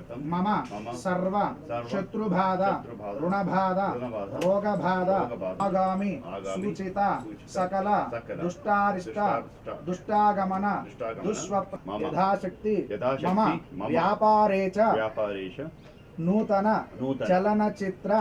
मम सर्व शत्रुबाधा ऋणबाधा रोगबाधा आगामी सूचित सकल दुष्टारिष्ट दुष्टागमन दुष्स्वप्न यथाशक्ति मम व्यापारे च नूतन चलनचित्र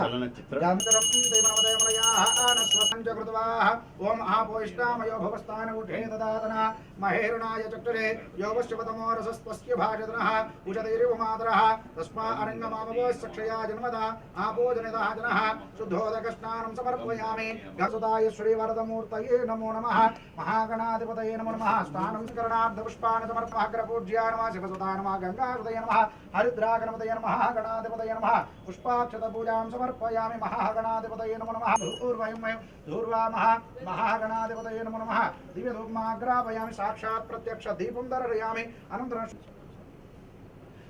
ओम आपोष्टामयो भवस्तान उठे ददातना महेरुणाय चक्षुरे योगश्चपतमो रसस्पस्य भाजतनः उचदैरिवमादरः तस्मा अरङ्गमामवो सक्षया जन्मदा आपो जनितः जनः शुद्धोदकस्नानं समर्पयामि गसुताय श्रीवरदमूर्तये नमो नमः महागणाधिपतये नमो नमः स्नानं करणार्धपुष्पाणि समर्पयामि अग्रपूज्याय नमः शिवसुताय नमः गंगाधृतये नमः हरिद्रागणपतये नमः गणाधिपतये नमः पुष्पाक्षतपूजां समर्पयामि महागणाधिपतये नमो नमः धूर्वामः महागणाधिपतये नमो नमः दिव्यधूपमाग्रापयामि साक्षात् प्रत्यक्ष दीपं दर्शयामि अनन्तरं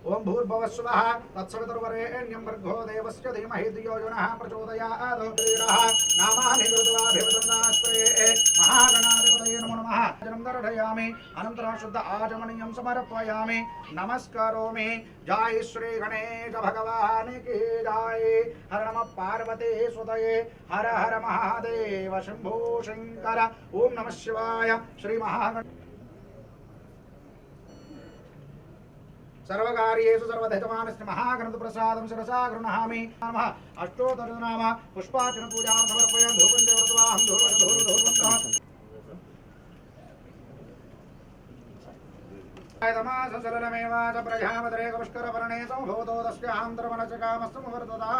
ओम भूर्भुवस्सुवः तत्सवितुर्वरेण्यं भर्गो देवस्य धीमहि धियो यो नः प्रचोदयात् नामानि कृत्वाभिवदन्तास्ते महागणाधिपतये नमो नमः जनं दर्शयामि अनन्तरं शुद्ध आचमनीयं समर्पयामि नमस्करोमि जय श्री गणेश भगवान की जय हर नमः पार्वती सुतये हर हर महादेव शंभो शंकर ओम नमः शिवाय श्री महागण सर्वकार्येषु सर्वधैतमानस्य महागणपतिप्रसादं शिरसा गृह्णामि नमः अष्टोत्तरनाम पुष्पार्चन पूजां समर्पयामि धूपं च व्रतवाहं धूपं सरलमेव च प्रजापतिरेकपुष्करपर्णे समभूतो तस्यान्तरमनचकामस्तमुवर्तता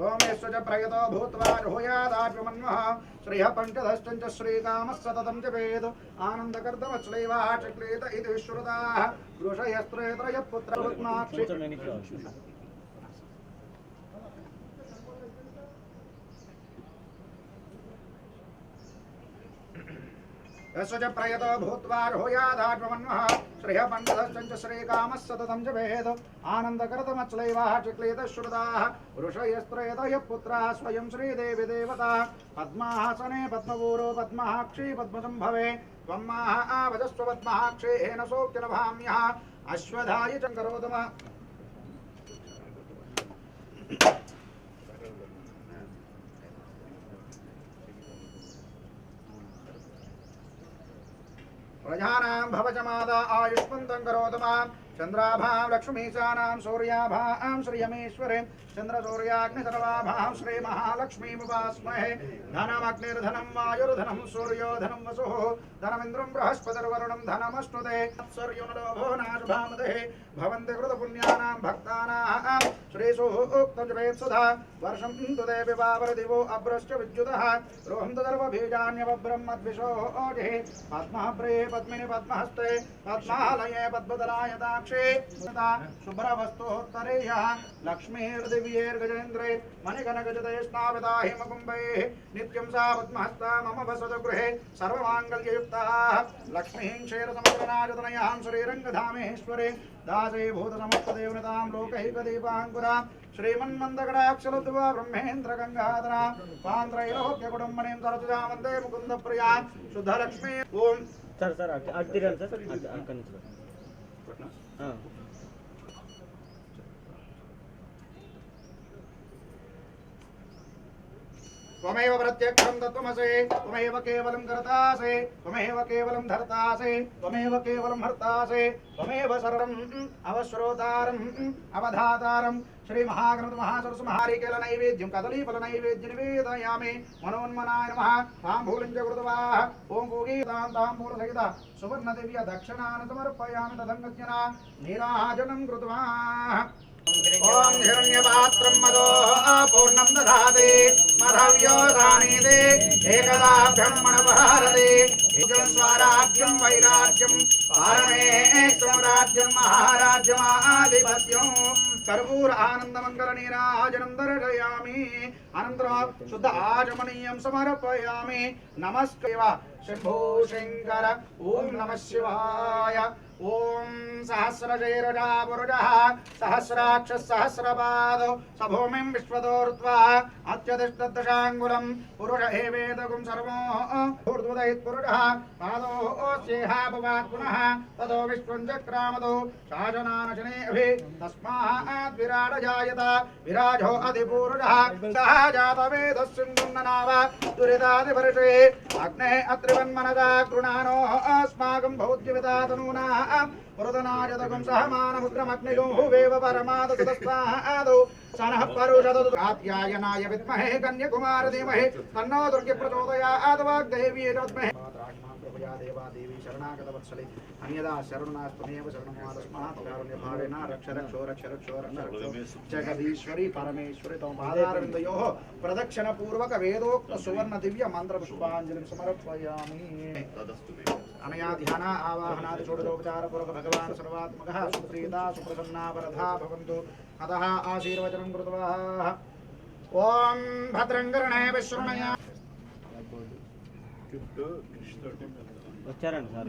ओम च प्रयतो भूत्वा जुहुयादाप्यमन्वः श्रियः पञ्चदश्च श्रीकामः सततं जपेत् आनन्दकर्दमश्लैवः चक्लेत इति श्रुताः वृषयस्त्रयः पुत्रवत्माक्षि यस्य प्रयतो भूत्वा जुहुयादाप्यमन्वः श्रियः पञ्चदश्च श्रीकामः सततं जपेत् आनन्दकर्दमश्लैवः चक्लेत श्रुताः वृषयस्त्रयः पुत्राः स्वयं श्रीदेवी देवता पद्मासने पद्मपूरो पद्माक्षी पद्मसंभवे त्वं महावजस्व पद्माक्षी येन सोक्तिलभाम्यः अश्वधाय च करोतम प्रजानां भवजमादा आयुष्मन्तं करोतम चंद्राभां लक्ष्मीशानां सूर्याभां श्रियमेश्वरे चंद्रसूर्याग्निधर्वाभां श्री महालक्ष्मीमुपास्महे धनमग्निर्धनं वायुर्धनं सूर्यो धनं वसुः धनमिन्द्रं बृहस्पतिर्वरुणं धनमश्नुते सूर्योनलोभो नाशुभामदे भवन्ति कृतपुण्यानां भक्तानां श्रीसूक्तं जपेत्सुधा वर्षं तु देवि वावरदिवो अभ्रश्च विद्युतः रोहं तदर्वबीजान्यवभ्रं मद्विषो ओजिः पद्मप्रे पद्मिनि पद्महस्ते पद्मालये पद्मदलायताक्षे शुभ्रवस्तोत्तरेयः लक्ष्मीर्दिव्यैर्गजेन्द्रे मणिकनकजते स्नाविता हिमकुम्भैः नित्यं सा पद्महस्ता मम वसतु गृहे सर्वमाङ्गल्ययुक्ताः लक्ष्मीं क्षीरसमुद्रनायतनयां श्रीरङ्गधामेश्वरे दासे भूतसमस्तदेवनतां लोकैकदीपाङ्कुरां श्रीमन्मन्दगडाक्षलद्वा ब्रह्मेन्द्र गंगाधरा पान्त्रैलोक्यकुटुम्बनीं सरसुजां वन्दे मुकुन्दप्रियां शुद्धलक्ष्मी ओम सर अड्डिरन सर अक्कन हां त्वमेव प्रत्यक्षं तत्त्वमसि त्वमेव केवलं कर्तासि त्वमेव केवलं धर्तासि त्वमेव केवलं हर्तासि त्वमेव सर्वम् अवश्रोतारम् अवधातारं श्री महागणपति महासरस्वती महारिकेल नैवेद्यं कदलीफल नैवेद्य निवेदयामि मनोन्मनाय नमः ताम्बूलं च कृत्वाः ओम भोगीतां ताम्बूल सहित सुवर्ण दिव्य दक्षिणान् समर्पयामि तदङ्गजना नीराजनं कृत्वा ओम हिरण्यपात्रं मदो पूर्णं दधाति मधव्यो दानीति एकदा ब्रह्मणपहारति इदं स्वराज्यं वैराज्यं पारमेश्वरं राज्यं महाराज्यमाधिपत्यं कर्पूर आनंदमंगल नीराजनं दर्शयामि अनन्तरं शुद्ध आचमनीयं समर्पयामि नमस्कृत्य शंभो शंकर ओम नमः शिवाय ओम सहस्रजैरजा पुरुषः सहस्राक्ष सहस्रपादो सभूमिं विश्वदोर्ध्वा अत्यतिष्ठदशाङ्गुलं पुरुष एवेदगुं सर्वो ऊर्ध्वोदयित् पुरुषः पादो स्येहापवात् पुनः ततो विश्वं चक्रामतो शासनानशनेऽभि तस्मात् विराट जायत विराजो अधिपुरुषः सः जातवेदस्सिन्धुन्ननाव दुरितादिवर्षे अग्ने अत्रिवन्मनसा गृणानो अस्माकं भौद्यवितातनूना पुरदनाजतकं सहमानमुद्रमग्निगो हुवेव परमादसुतस्वादौ सनः परुषदु कात्यायनाय विद्महे कन्याकुमार धीमहि तन्नो दुर्गे प्रचोदयात् वाग्देवी तस्मै कृपया देवा देवी शरणागतवत्सले अन्यदा शरणनास्तमेव शरणमादस्मात् कारुण्यभावेन रक्ष रक्षो रक्ष रक्षो रक्ष जगदीश्वरी परमेश्वरी तव पादारविन्दयोः प्रदक्षिणपूर्वक वेदोक्त सुवर्ण दिव्य मंत्र पुष्पाञ्जलिं समर्पयामि अनया ध्यान आवाहनादि षोडशोपचार पूर्वक भगवान् सर्वात्मकः सुप्रीता सुप्रसन्ना वरदा भवन्तु अतः आशीर्वचनं कृत्वा ओम भद्रं कर्णेभिः विशृणुयाम వచ్చారండి సార్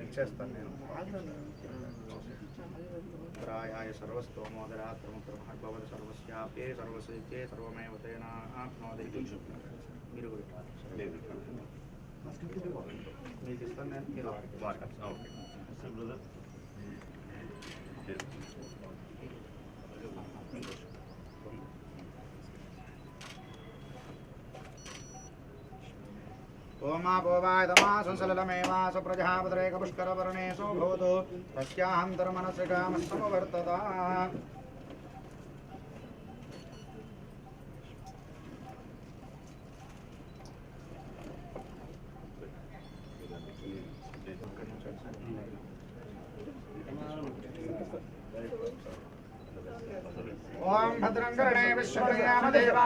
ఇచ్చేస్తాను నేను प्रायाय सर्वस्तोमोदरात्रमुत्रमहद्भवत सर्वस्याप्ये सर्वसिद्धे सर्वमेव तेन आप्नोति మీరు కూడా మీకు ఇస్తాను నేను మీరు ओमापोवायतमा संसललमेवास प्रजापतिरेकपुष्करवर्णेषु भवतु तस्याहन्तर्मनस्य कामस्तमवर्तता ओम भद्रं कर्णे विश्वयाम देवा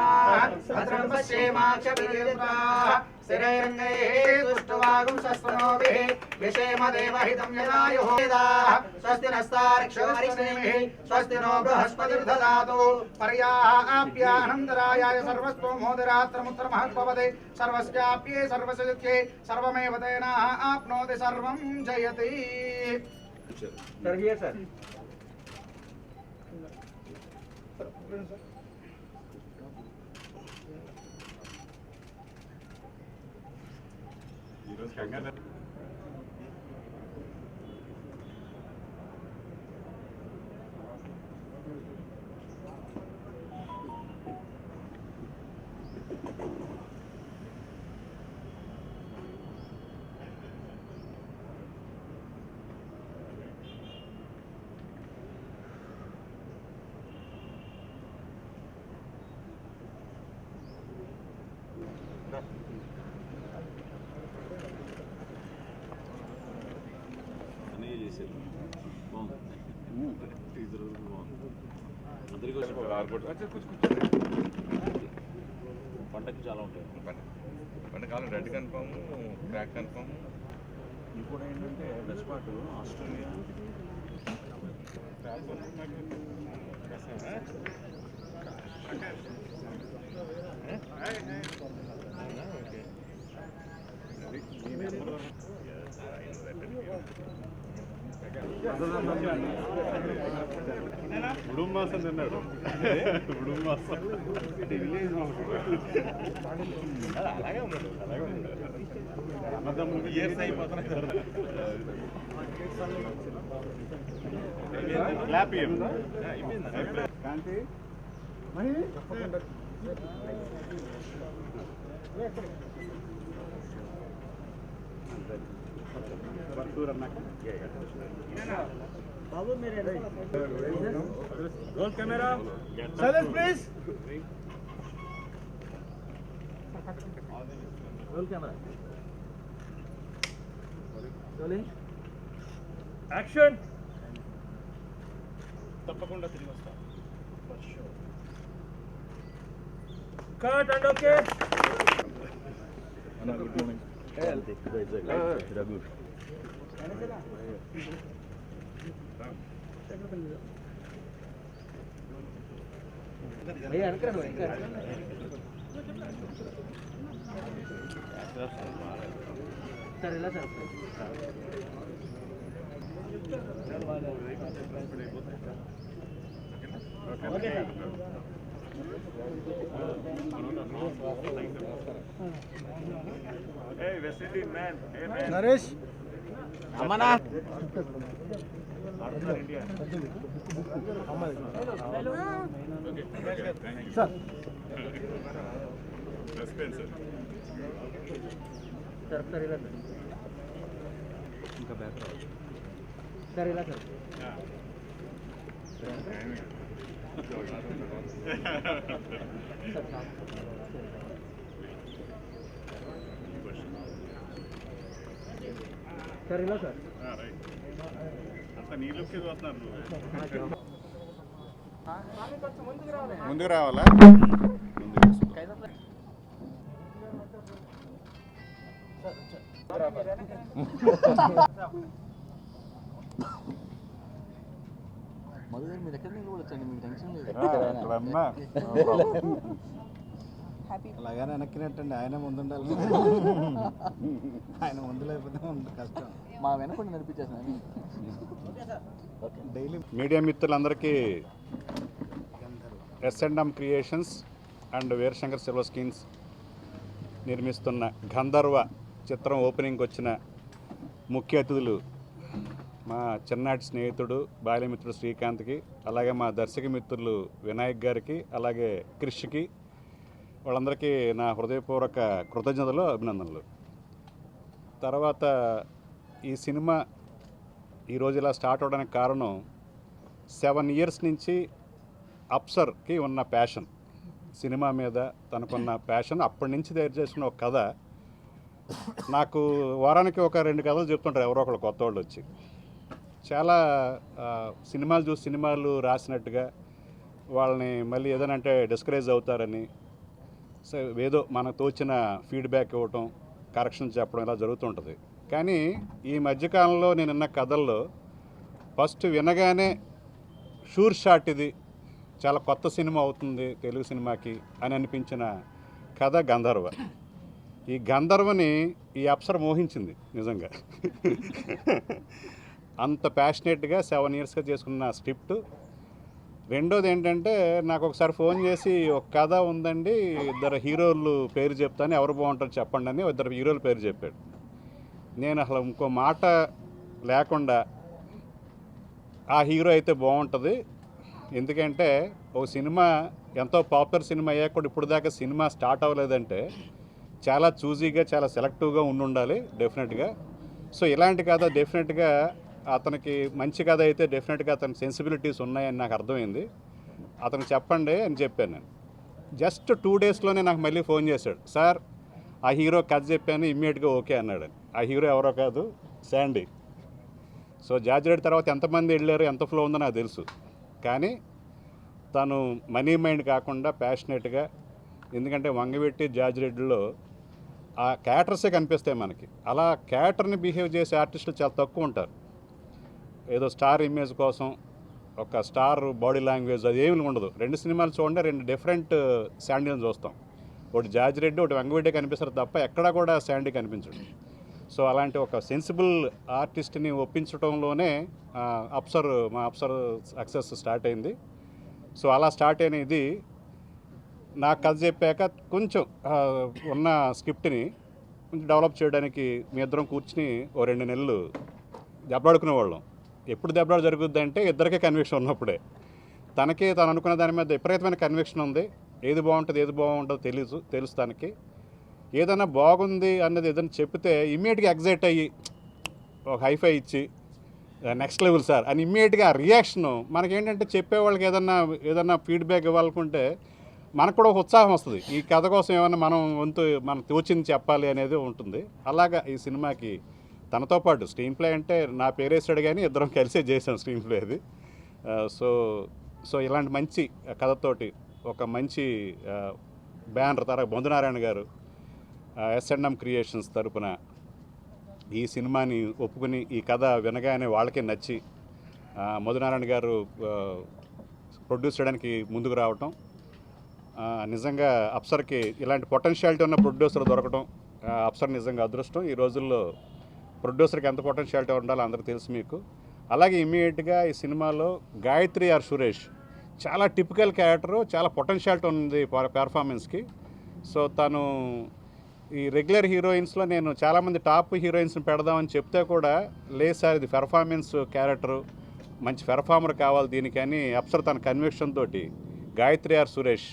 भद्रं पश्येमाक्षवीर्यत्राः स्थिरैरङ्गैः तुष्टवागुं शस्त्रनोभिः विषेम देवहितं यदायुः वेदाः स्वस्ति नस्तार्क्ष्योरिष्णेमिः स्वस्ति नो बृहस्पतिर्दधातु पर्याप्यानन्दरायाय सर्वस्तोमोदरात्रमुत्तरमहद्भवते सर्वस्याप्ये सर्वसिद्धे सर्वमेव तेन आप्नोति सर्वं जयति सर పంటకి చాలా ఉంటాయి పంటకాలం రెడ్ కన్ఫర్మ్ క్రాక్ కన్ఫర్మ్ ఇంకోటి ఏంటంటే వెస్ట్ పార్ట్ ఆస్ట్రేలియా ఉడుం మాసం తిన్నాడు ఉడుం మాసం అలాగే ఉన్నాడు అన్నదమ్ములు ఇయర్స్ అయిపోతున్నాయి క్లాప్ కాంతి తప్పకుండా బాబు మీరు roll camera silence please roll camera rolling action తప్పకుండా తిరిగి వస్తా cut and okay good morning Raghu भैया సార్ ఇలా సార్ ఓకే సార్ నరేష్ అమ్మనా సార్ సార్ సార్ ఇలా సార్ ఇంకా బ్యాక్ సార్ ఇలా సార్ సార్ ఇలా సార్ ముందుకు రావాలా మధు మీరు ఎక్కడ నిలబడచ్చండి మీకు టెన్షన్ లేదు అలాగనే వెనక్కినట్టండి ఆయన ముందు ఉండాలి ఆయన ముందు లేకపోతే కష్టం మా వెనకుండా నడిపించేసాను డైలీ మీడియా మిత్రులందరికీ S&M creations and Veerashankar silver screens నిర్మిస్తున్న గంధర్వ చిత్రం ఓపెనింగ్కి వచ్చిన ముఖ్య అతిథులు మా చిన్ననాటి స్నేహితుడు బాల్యమిత్రుడు శ్రీకాంత్కి, అలాగే మా దర్శక మిత్రులు వినాయక్ గారికి, అలాగే క్రిష్కి, వాళ్ళందరికీ నా హృదయపూర్వక కృతజ్ఞతలు, అభినందనలు. తర్వాత ఈ సినిమా ఈరోజు ఇలా స్టార్ట్ అవడానికి కారణం 7 ఇయర్స్ నుంచి అప్సర్కి ఉన్న ప్యాషన్, సినిమా మీద తనకున్న ప్యాషన్, అప్పటి నుంచి తయారు చేసిన ఒక కథ. నాకు వారానికి ఒక 2 కథలు చెప్తుంటారు ఎవరో ఒకళ్ళు కొత్త వాళ్ళు వచ్చి. చాలా సినిమాలు చూసి సినిమాలు రాసినట్టుగా వాళ్ళని మళ్ళీ ఏదైనా అంటే డిస్కరేజ్ అవుతారని, సో ఏదో మనకు తోచిన ఫీడ్బ్యాక్ ఇవ్వటం, కరెక్షన్ చెప్పడం ఇలా జరుగుతుంటుంది. కానీ ఈ మధ్యకాలంలో నేను విన్న కథల్లో ఫస్ట్ వినగానే షూర్ షాట్ ఇది చాలా కొత్త సినిమా అవుతుంది తెలుగు సినిమాకి అని అనిపించిన కథ గంధర్వ. ఈ గంధర్వని ఈ అప్సర మోహించింది నిజంగా. అంత ప్యాషనేట్గా 7 ఇయర్స్గా చేసుకున్న స్క్రిప్ట్. రెండోది ఏంటంటే నాకు ఒకసారి ఫోన్ చేసి ఒక కథ ఉందండి, 2 హీరోలు పేరు చెప్తాను, ఎవరు బాగుంటారు చెప్పండి అని 2 హీరోల పేరు చెప్పాడు. నేను అసలు ఇంకో మాట లేకుండా ఆ హీరో అయితే బాగుంటుంది, ఎందుకంటే ఒక సినిమా ఎంతో పాపులర్ సినిమా అయ్యాక కూడా ఇప్పుడు దాకా సినిమా స్టార్ట్ అవ్వలేదంటే చాలా చూజీగా చాలా సెలెక్టివ్గా ఉండాలి డెఫినెట్గా. సో ఇలాంటి కథ డెఫినెట్గా అతనికి మంచి కథ అయితే డెఫినెట్గా అతని సెన్సిబిలిటీస్ ఉన్నాయని నాకు అర్థమైంది. అతను చెప్పండి అని చెప్పాను నేను. జస్ట్ 2 డేస్లోనే నాకు మళ్ళీ ఫోన్ చేశాడు, సార్ ఆ హీరో కథ చెప్పాను, ఇమ్మీడియట్గా ఓకే అన్నాడు. ఆ హీరో ఎవరో కాదు, శాండీ. సో జార్జ్ రెడ్డి తర్వాత ఎంతమంది వెళ్ళారు, ఎంత ఫ్లో ఉందో నాకు తెలుసు, కానీ తను మనీ మైండ్ కాకుండా ప్యాషనేట్గా, ఎందుకంటే వంగవెట్టి జార్జ్ రెడ్డిలో ఆ క్యారెక్టర్సే కనిపిస్తాయి మనకి. అలా క్యారెక్టర్ని బిహేవ్ చేసే ఆర్టిస్టులు చాలా తక్కువ ఉంటారు. ఏదో స్టార్ ఇమేజ్ కోసం ఒక స్టార్ బాడీ లాంగ్వేజ్ అది ఏమి ఉండదు. 2 సినిమాలు చూడండి, 2 డిఫరెంట్ శాండీలను చూస్తాం. ఒకటి జార్జ్ రెడ్డి, ఒకటి వంగవెట్టి కనిపిస్తారు తప్ప ఎక్కడా కూడా శాండీ కనిపించడు. సో అలాంటి ఒక సెన్సిబుల్ ఆర్టిస్ట్ని ఒప్పించడంలోనే మా అప్సర్ సక్సెస్ స్టార్ట్ అయింది. సో అలా స్టార్ట్ అయిన ఇది నాకు కథ చెప్పాక కొంచెం ఉన్న స్క్రిప్ట్ని కొంచెం డెవలప్ చేయడానికి మీ ఇద్దరం కూర్చుని ఓ 2 నెలలు దెబ్బలాడుకునేవాళ్ళం. ఎప్పుడు దెబ్బలాడు జరుగుద్ది అంటే ఇద్దరికే కన్విక్షన్ ఉన్నప్పుడే. తనకి తను అనుకున్న దాని మీద విపరీతమైన కన్విక్షన్ ఉంది, ఏది బాగుంటుంది ఏది బాగుంటుందో తెలుసు తనకి. ఏదైనా బాగుంది అన్నది ఏదైనా చెప్తే ఇమ్మీడియట్గా ఎగ్జైట్ అయ్యి ఒక హైఫై ఇచ్చి నెక్స్ట్ లెవెల్ సార్ అని ఇమ్మీడియట్గా రియాక్షను మనకేంటంటే చెప్పేవాళ్ళకి ఏదన్నా ఫీడ్బ్యాక్ ఇవ్వాలనుకుంటే మనకు కూడా ఒక ఉత్సాహం వస్తుంది. ఈ కథ కోసం ఏమన్నా మనం తోచింది చెప్పాలి అనేది ఉంటుంది. అలాగా ఈ సినిమాకి తనతో పాటు స్క్రీన్ ప్లే అంటే నా పేరేసాడు కానీ ఇద్దరం కలిసే చేసాం స్క్రీన్ ప్లే అది. సో ఇలాంటి మంచి కథతోటి ఒక మంచి బ్యానర్ బొందునారాయణ గారు S&M క్రియేషన్స్ తరపున ఈ సినిమాని ఒప్పుకుని ఈ కథ వినగానే వాళ్ళకే నచ్చి మధునారాయణ గారు ప్రొడ్యూస్ చేయడానికి ముందుకు రావటం, నిజంగా అప్సర్కి ఇలాంటి పొటెన్షియాలిటీ ఉన్న ప్రొడ్యూసర్ దొరకడం అప్సర్ నిజంగా అదృష్టం. ఈ రోజుల్లో ప్రొడ్యూసర్కి ఎంత పొటెన్షియాలిటీ ఉండాలో అందరికీ తెలుసు మీకు. అలాగే ఇమ్మీడియట్గా ఈ సినిమాలో గాయత్రి ఆర్ సురేష్ చాలా టిపికల్ క్యారెక్టరు, చాలా పొటెన్షియాలిటీ ఉంది పెర్ఫార్మెన్స్కి. సో తను ఈ రెగ్యులర్ హీరోయిన్స్లో నేను చాలామంది టాప్ హీరోయిన్స్ని పెడదామని చెప్తే కూడా లేదు సార్ ఇది పెర్ఫార్మెన్స్ క్యారెక్టరు, మంచి పెర్ఫార్మర్ కావాలి దీనికని అప్సర్ తన కన్విక్షన్ తోటి గాయత్రి ఆర్ సురేష్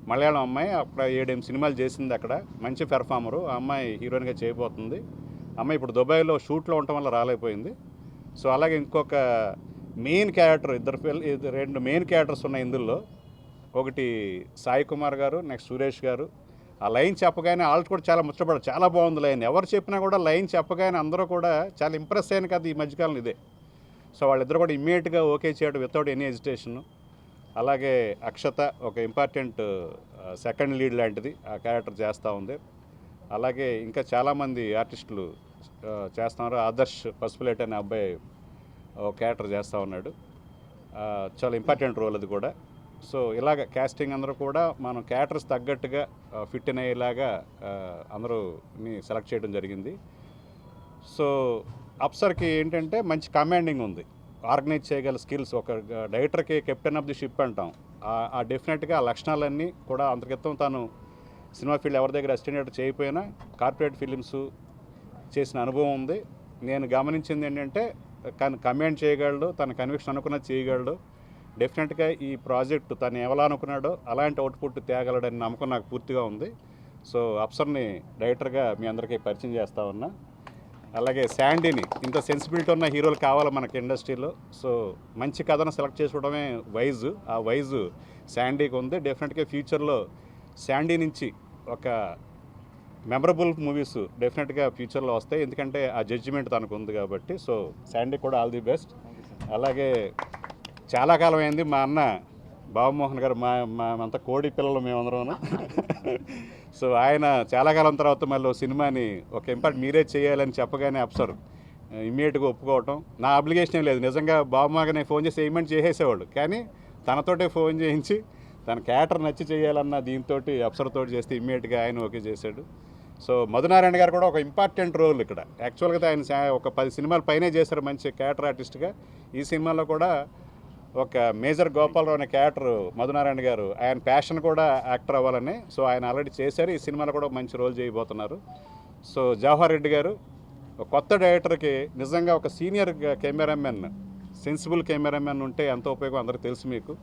మలయాళం అమ్మాయి, అక్కడ 7 సినిమాలు చేసింది, అక్కడ మంచి పెర్ఫార్మరు. ఆ అమ్మాయి హీరోయిన్గా చేయబోతుంది. అమ్మాయి ఇప్పుడు దుబాయ్లో షూట్లో ఉండటం వల్ల రాలేకపోయింది. సో అలాగే ఇంకొక మెయిన్ క్యారెక్టర్, 2 మెయిన్ క్యారెక్టర్స్ ఉన్నాయి ఇందులో. ఒకటి సాయి కుమార్ గారు, నెక్స్ట్ సురేష్ గారు. ఆ లైన్ చెప్పగానే వాళ్ళు కూడా చాలా ముచ్చటపడారు, చాలా బాగుంది లైన్. ఎవరు చెప్పినా కూడా లైన్ చెప్పగానే అందరూ కూడా చాలా ఇంప్రెస్ అయిన కదా ఈ మధ్యకాలం ఇదే. సో వాళ్ళిద్దరు కూడా ఇమ్మీడియట్గా ఓకే చేయడం వితౌట్ ఎనీ హెజిటేషన్. అలాగే అక్షత ఒక ఇంపార్టెంట్ సెకండ్ లీడ్ లాంటిది ఆ క్యారెక్టర్ చేస్తూ ఉంది. అలాగే ఇంకా చాలామంది ఆర్టిస్టులు చేస్తున్నారు. ఆదర్శ్ పసుపులేట్ అనే అబ్బాయి ఒక క్యారెక్టర్ చేస్తూ ఉన్నాడు, చాలా ఇంపార్టెంట్ రోల్ అది కూడా. సో ఇలాగ క్యాస్టింగ్ అందరూ కూడా మనం క్యారెక్టర్స్ తగ్గట్టుగా ఫిట్ ఇన్ అయ్యేలాగా అందరూని సెలెక్ట్ చేయడం జరిగింది. సో అప్సర్కి ఏంటంటే మంచి కమాండింగ్ ఉంది, ఆర్గనైజ్ చేయగల స్కిల్స్. ఒక డైరెక్టర్కి కెప్టెన్ ఆఫ్ ది షిప్ అంటాం, ఆ డెఫినెట్గా ఆ లక్షణాలన్నీ కూడా అంతర్గతం. తను సినిమా ఫీల్డ్ ఎవరి దగ్గర అసిస్టెంట్ చేయకపోయినా కార్పొరేట్ ఫిలిమ్స్ చేసిన అనుభవం ఉంది. నేను గమనించింది ఏంటంటే తను కమాండ్ చేయగలడు, తన కన్విక్షన్ అనుకున్నది చేయగలడు. డెఫినెట్గా ఈ ప్రాజెక్టు తను ఎలా అనుకున్నాడో అలాంటి అవుట్పుట్ తేగలడని నమ్మకం నాకు పూర్తిగా ఉంది. సో అప్సర్ని డైరెక్టర్గా మీ అందరికీ పరిచయం చేస్తా ఉన్నా. అలాగే శాండీని, ఇంత సెన్సిబిలిటీ ఉన్న హీరోలు కావాలి మనకి ఇండస్ట్రీలో. సో మంచి కథను సెలెక్ట్ చేసుకోవడమే వైజ్. ఆ వైజ్ శాండీకి ఉంది. డెఫినెట్గా ఫ్యూచర్లో శాండీ నుంచి ఒక మెమరబుల్ మూవీస్ డెఫినెట్గా ఫ్యూచర్లో వస్తాయి, ఎందుకంటే ఆ జడ్జిమెంట్ తనకు ఉంది కాబట్టి. సో శాండీ కూడా ఆల్ ది బెస్ట్. అలాగే చాలా కాలం అయింది మా అన్న బాబుమోహన్ గారు, మేమంతా కోడి పిల్లలు మేమందరం. సో ఆయన చాలా కాలం తర్వాత మళ్ళీ సినిమాని ఒక ఇంపార్ట్ మీరే చేయాలని చెప్పగానే అప్సర్ ఇమ్మీడియట్గా ఒప్పుకోవటం. నా అబ్లిగేషన్ ఏం లేదు, నిజంగా బాబుమాగానే ఫోన్ చేసి ఏమెంట్ చేసేసేవాడు, కానీ తనతోటే ఫోన్ చేయించి తన క్యారెక్టర్ నచ్చి చేయాలన్న దీంతో అప్సర్ తోటి చేస్తే ఇమ్మీడియట్గా ఆయన ఓకే చేశాడు. సో మధునారాయణ గారు కూడా ఒక ఇంపార్టెంట్ రోల్ ఇక్కడ. యాక్చువల్గా ఆయన ఒక 10 సినిమాల పైనే చేశారు మంచి క్యారెక్టర్ ఆర్టిస్ట్గా. ఈ సినిమాలో కూడా ఒక మేజర్ గోపాలరావు అనే క్యారెక్టర్ మధునారాయణ గారు, ఆయన ప్యాషన్ కూడా యాక్టర్ అవ్వాలని. సో ఆయన ఆల్రెడీ చేశారు, ఈ సినిమాలో కూడా మంచి రోల్ చేయబోతున్నారు. సో జవహర్ రెడ్డి గారు ఒక కొత్త డైరెక్టర్కి నిజంగా ఒక సీనియర్ కెమెరామెన్, సెన్సిబుల్ కెమెరామెన్ ఉంటే ఎంతో ఉపయోగం అందరికీ తెలుసు మీకు.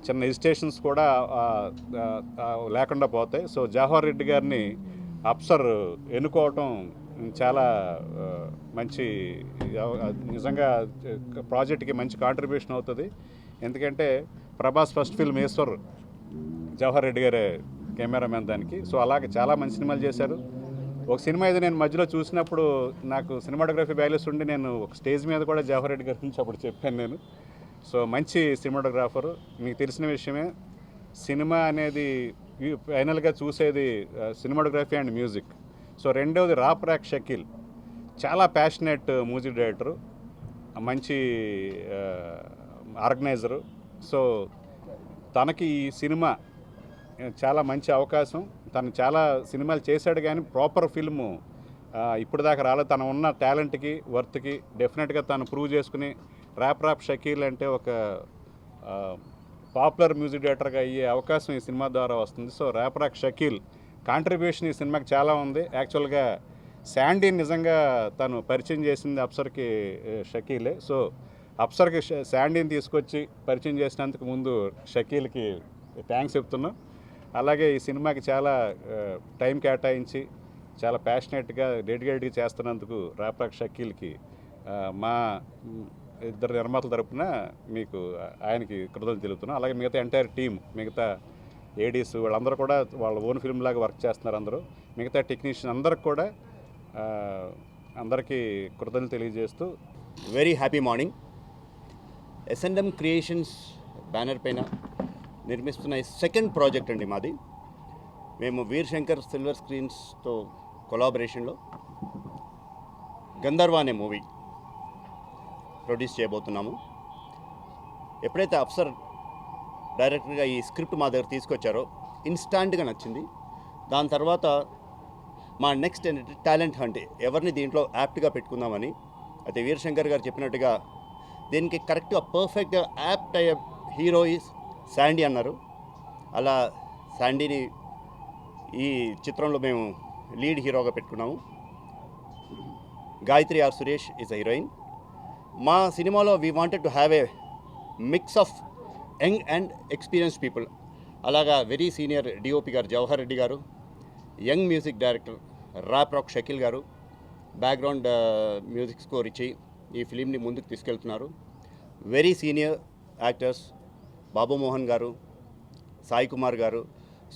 చిన్న హెజిటేషన్స్ కూడా లేకుండా పోతాయి. సో జవహర్ రెడ్డి గారిని అప్సర్ ఎన్నుకోవటం చాలా మంచి, నిజంగా ప్రాజెక్ట్కి మంచి కాంట్రిబ్యూషన్ అవుతుంది. ఎందుకంటే ప్రభాస్ ఫస్ట్ ఫిల్మ్ ఈశ్వర్ జవహర్ రెడ్డి గారే కెమెరామెన్ దానికి. సో అలాగే చాలా మంచి సినిమాలు చేశారు. ఒక సినిమా ఇది నేను మధ్యలో చూసినప్పుడు నాకు సినిమాటోగ్రఫీ బ్యాలెన్స్ ఉండి నేను ఒక స్టేజ్ మీద కూడా జవహర్ రెడ్డి గారి గురించి అప్పుడు చెప్పాను నేను. సో మంచి సినిమాటోగ్రాఫరు. మీకు తెలిసిన విషయమే, సినిమా అనేది ఫైనల్గా చూసేది సినిమాటోగ్రఫీ అండ్ మ్యూజిక్. సో రెండవది రాప్రాక్ షకీల్, చాలా ప్యాషనేట్ మ్యూజిక్ డైరెక్టరు, మంచి ఆర్గనైజరు. సో తనకి ఈ సినిమా చాలా మంచి అవకాశం. తను చాలా సినిమాలు చేశాడు కానీ ప్రాపర్ ఫిల్ము ఇప్పుడు దాకా రాలేదు. తను ఉన్న టాలెంట్కి వర్త్కి డెఫినెట్గా తను ప్రూవ్ చేసుకుని రాప్రాక్ షకీల్ అంటే ఒక పాపులర్ మ్యూజిక్ డైరెక్టర్గా అయ్యే అవకాశం ఈ సినిమా ద్వారా వస్తుంది. సో రాప్రాక్ షకీల్ కాంట్రిబ్యూషన్ ఈ సినిమాకి చాలా ఉంది. యాక్చువల్గా శాండీని నిజంగా తను పరిచయం చేసింది అప్సర్కి షకీలే. సో అప్సర్కి శాండీని తీసుకొచ్చి పరిచయం చేసినందుకు ముందు షకీల్కి థ్యాంక్స్ చెప్తున్నాం. అలాగే ఈ సినిమాకి చాలా టైం కేటాయించి చాలా ప్యాషనేట్గా డెడికేటెడ్గా చేస్తున్నందుకు రాప్రాక్ షకీల్కి మా ఇద్దరు నిర్మాతల తరపున మీకు ఆయనకి కృతజ్ఞతలు తెలుపుతున్నాం. అలాగే మిగతా ఎంటైర్ టీం, మిగతా ఏడీస్ వాళ్ళందరూ కూడా వాళ్ళ ఓన్ ఫిల్మ్ లాగా వర్క్ చేస్తున్నారు అందరూ. మిగతా టెక్నీషియన్ అందరికి కూడా అందరికీ కృతజ్ఞతలు తెలియజేస్తూ very happy morning. S&M creations banner పైన నిర్మిస్తున్న సెకండ్ ప్రాజెక్ట్ అండి మాది. మేము వీర్ శంకర్ సిల్వర్ స్క్రీన్స్తో కొలాబరేషన్లో గంధర్వ అనే మూవీ ప్రొడ్యూస్ చేయబోతున్నాము. ఎప్పుడైతే అప్సర్ డైరెక్టర్గా ఈ స్క్రిప్ట్ మా దగ్గర తీసుకొచ్చారో ఇన్స్టాంట్గా నచ్చింది. దాని తర్వాత మా నెక్స్ట్ ఏంటంటే టాలెంట్ హంట్, ఎవరిని దీంట్లో యాప్ట్గా పెట్టుకుందామని. అయితే వీరశంకర్ గారు చెప్పినట్టుగా దీనికి కరెక్ట్గా పర్ఫెక్ట్గా యాప్ట్ అయ్యే హీరో ఈజ్ శాండీ అన్నారు. అలా శాండీని ఈ చిత్రంలో మేము లీడ్ హీరోగా పెట్టుకున్నాము. Gayatri R Suresh is a heroine. మా సినిమాలో we wanted to have a mix of young and experience people. అలాగా very senior DOP garu Jawahar Reddy garu, young music director Rap Rock Shakeel garu background music score ఇచ్చి ఈ ఫిలింని ముందుకు తీసుకెళ్తున్నారు. Very senior actors Babu Mohan garu, Sai Kumar గారు,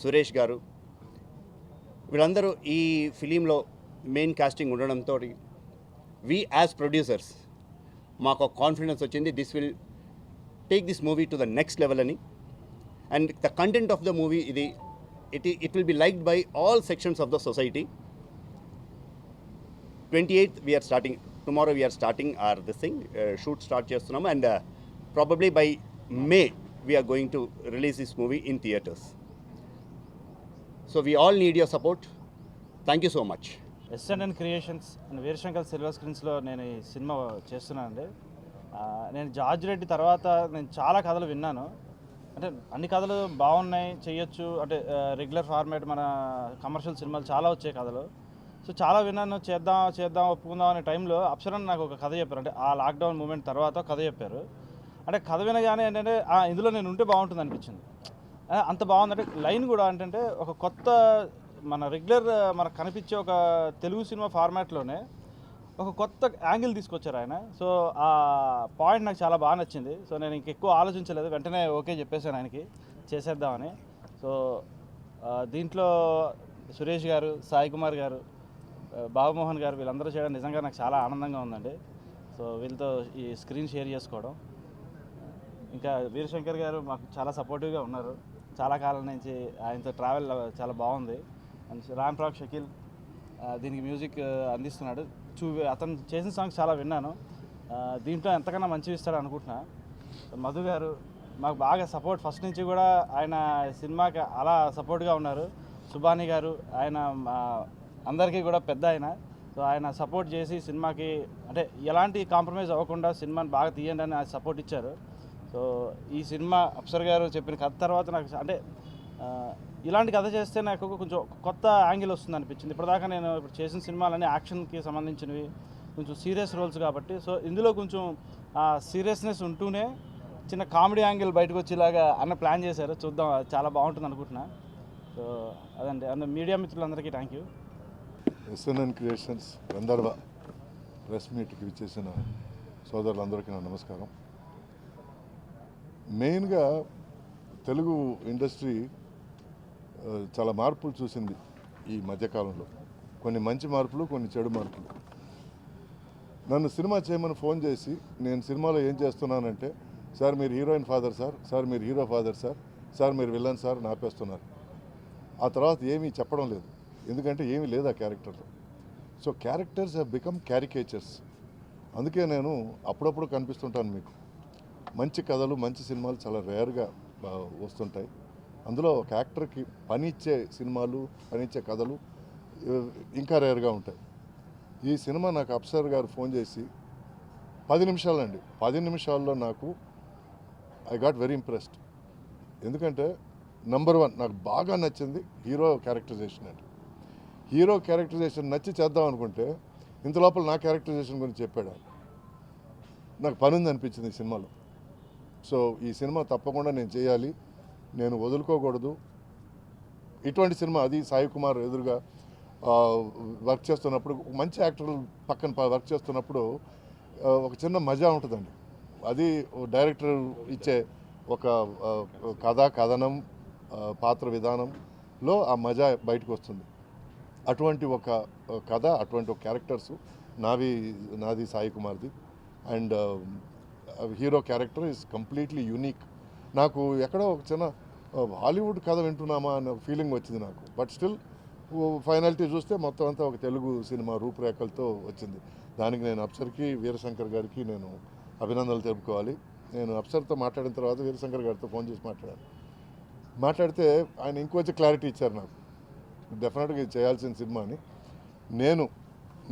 సురేష్ గారు, వీళ్ళందరూ ఈ ఫిలింలో మెయిన్ కాస్టింగ్ ఉండడంతో వి యాజ్ ప్రొడ్యూసర్స్ మాకు కాన్ఫిడెన్స్ వచ్చింది, this will take this movie to the next level అని. And the content of the movie it will be liked by all sections of the society. 28th we are starting, tomorrow we are starting our shoot start చేస్తున్నాము, and probably by May we are going to release this movie in theaters. So we all need your support. Thank you so much. SNN creations and Veerashankar silver స్క్రీన్స్లో నేను ఈ cinema చేస్తున్నానండి. నేను George Reddy తర్వాత నేను చాలా కథలు విన్నాను. అంటే అన్ని కథలు బాగున్నాయి, చేయొచ్చు, అంటే రెగ్యులర్ ఫార్మాట్ మన కమర్షియల్ సినిమాలు చాలా వచ్చాయి కథలు. సో చాలా విన్నాను, చేద్దాం ఒప్పుకుందాం అనే టైంలో అప్సరన్ నాకు ఒక కథ చెప్పారు. అంటే ఆ లాక్డౌన్ మూమెంట్ తర్వాత కథ చెప్పారు. అంటే కథ వినగానే ఏంటంటే ఇందులో నేను ఉంటే బాగుంటుంది అనిపించింది. అంత బాగుంది. అంటే లైన్ కూడా ఏంటంటే ఒక కొత్త మన రెగ్యులర్ మనకు కనిపించే ఒక తెలుగు సినిమా ఫార్మాట్లోనే ఒక కొత్త యాంగిల్ తీసుకొచ్చారు ఆయన. సో ఆ పాయింట్ నాకు చాలా బాగా నచ్చింది. సో నేను ఇంకెక్కువ ఆలోచించలేదు, వెంటనే ఓకే చెప్పేశాను ఆయనకి, చేసేద్దామని. సో దీంట్లో సురేష్ గారు, సాయి కుమార్ గారు, బాబుమోహన్ గారు వీళ్ళందరూ చేయడం నిజంగా నాకు చాలా ఆనందంగా ఉందండి. సో వీళ్ళతో ఈ స్క్రీన్ షేర్ చేసుకోవడం. ఇంకా వీరశంకర్ గారు మాకు చాలా సపోర్టివ్గా ఉన్నారు. చాలా కాలం నుంచి ఆయనతో ట్రావెల్ చాలా బాగుంది. అండ్ ర్యాప్ రాక్ షకీల్ దీనికి మ్యూజిక్ అందిస్తున్నాడు. అతను చేసిన సాంగ్స్ చాలా విన్నాను. దీంట్లో ఎంతకన్నా మంచిగా ఇస్తాడు అనుకుంటున్నా. మధు గారు మాకు బాగా సపోర్ట్ ఫస్ట్ నుంచి కూడా, ఆయన సినిమాకి అలా సపోర్ట్గా ఉన్నారు. సుబాని గారు ఆయన అందరికీ కూడా పెద్ద ఆయన. సో ఆయన సపోర్ట్ చేసి సినిమాకి అంటే ఎలాంటి కాంప్రమైజ్ అవ్వకుండా సినిమాని బాగా తీయండి అని ఆయన సపోర్ట్ ఇచ్చారు. సో ఈ సినిమా అప్సర్ గారు చెప్పిన కథ తర్వాత నాకు అంటే ఇలాంటి కథ చేస్తే నాకు కొంచెం కొత్త యాంగిల్ వస్తుంది అనిపించింది. ఇప్పటిదాకా నేను ఇప్పుడు చేసిన సినిమాలన్నీ యాక్షన్కి సంబంధించినవి, కొంచెం సీరియస్ రోల్స్ కాబట్టి. సో ఇందులో కొంచెం సీరియస్నెస్ ఉంటూనే చిన్న కామెడీ యాంగిల్ బయటకు వచ్చేలాగా అన్న ప్లాన్ చేశారు. చూద్దాం, చాలా బాగుంటుంది అనుకుంటున్నా. సో అదండి, మీడియా మిత్రులందరికీ thank you. SNN creations Gandharva press మీట్కి విచ్చేసిన సోదరులందరికీ నా నమస్కారం. మెయిన్గా తెలుగు ఇండస్ట్రీ చాలా మార్పులు చూసింది ఈ మధ్యకాలంలో. కొన్ని మంచి మార్పులు, కొన్ని చెడు మార్పులు. నన్ను సినిమా చేయమని ఫోన్ చేసి నేను సినిమాలో ఏం చేస్తున్నానంటే, సార్ మీరు హీరోయిన్ ఫాదర్ సార్ మీరు హీరో ఫాదర్ సార్ మీరు విలన్ సార్ నాపేస్తున్నారు. ఆ తర్వాత ఏమీ చెప్పడం లేదు, ఎందుకంటే ఏమీ లేదు ఆ క్యారెక్టర్లో. So characters have become caricatures. అందుకే నేను అప్పుడప్పుడు కనిపిస్తుంటాను మీకు. మంచి కథలు, మంచి సినిమాలు చాలా రేర్గా వస్తుంటాయి. అందులో ఒక యాక్టర్కి పని ఇచ్చే సినిమాలు, పని ఇచ్చే కథలు ఇంకా రేర్గా ఉంటాయి. ఈ సినిమా నాకు అప్సర్ గారు ఫోన్ చేసి 10 నిమిషాలండి, 10 నిమిషాల్లో నాకు ఐ గాట్ వెరీ ఇంప్రెస్డ్. ఎందుకంటే నెంబర్ 1 నాకు బాగా నచ్చింది హీరో క్యారెక్టరైజేషన్ అండి. హీరో క్యారెక్టరైజేషన్ నచ్చి చేద్దాం అనుకుంటే ఇంత లోపల నా క్యారెక్టరైజేషన్ గురించి చెప్పాడు. నాకు పని ఉంది అనిపించింది ఈ సినిమాలో. సో ఈ సినిమా తప్పకుండా నేను చేయాలి, నేను వదులుకోకూడదు. ఇటువంటి సినిమా, అది సాయి కుమార్ ఎదురుగా వర్క్ చేస్తున్నప్పుడు, మంచి యాక్టర్లు పక్కన వర్క్ చేస్తున్నప్పుడు ఒక చిన్న మజా ఉంటుందండి. అది డైరెక్టర్ ఇచ్చే ఒక కథనం, పాత్ర విధానంలో ఆ మజా బయటకు వస్తుంది. అటువంటి ఒక కథ, అటువంటి ఒక క్యారెక్టర్స్ నాది సాయి కుమార్ది. And hero character is completely unique. నాకు ఎక్కడో ఒక చిన్న హాలీవుడ్ కథ వింటున్నామా అనే ఫీలింగ్ వచ్చింది నాకు. బట్ స్టిల్ ఫైనాలిటీ చూస్తే మొత్తం అంతా ఒక తెలుగు సినిమా రూపురేఖలతో వచ్చింది. దానికి నేను అప్సర్కి, వీరశంకర్ గారికి నేను అభినందనలు తెలుపుకోవాలి. నేను అప్సర్తో మాట్లాడిన తర్వాత వీరశంకర్ గారితో ఫోన్ చేసి మాట్లాడాను. మాట్లాడితే ఆయన ఇంకొంచెం క్లారిటీ ఇచ్చారు నాకు, డెఫినెట్గా ఇది చేయాల్సిన సినిమా అని. నేను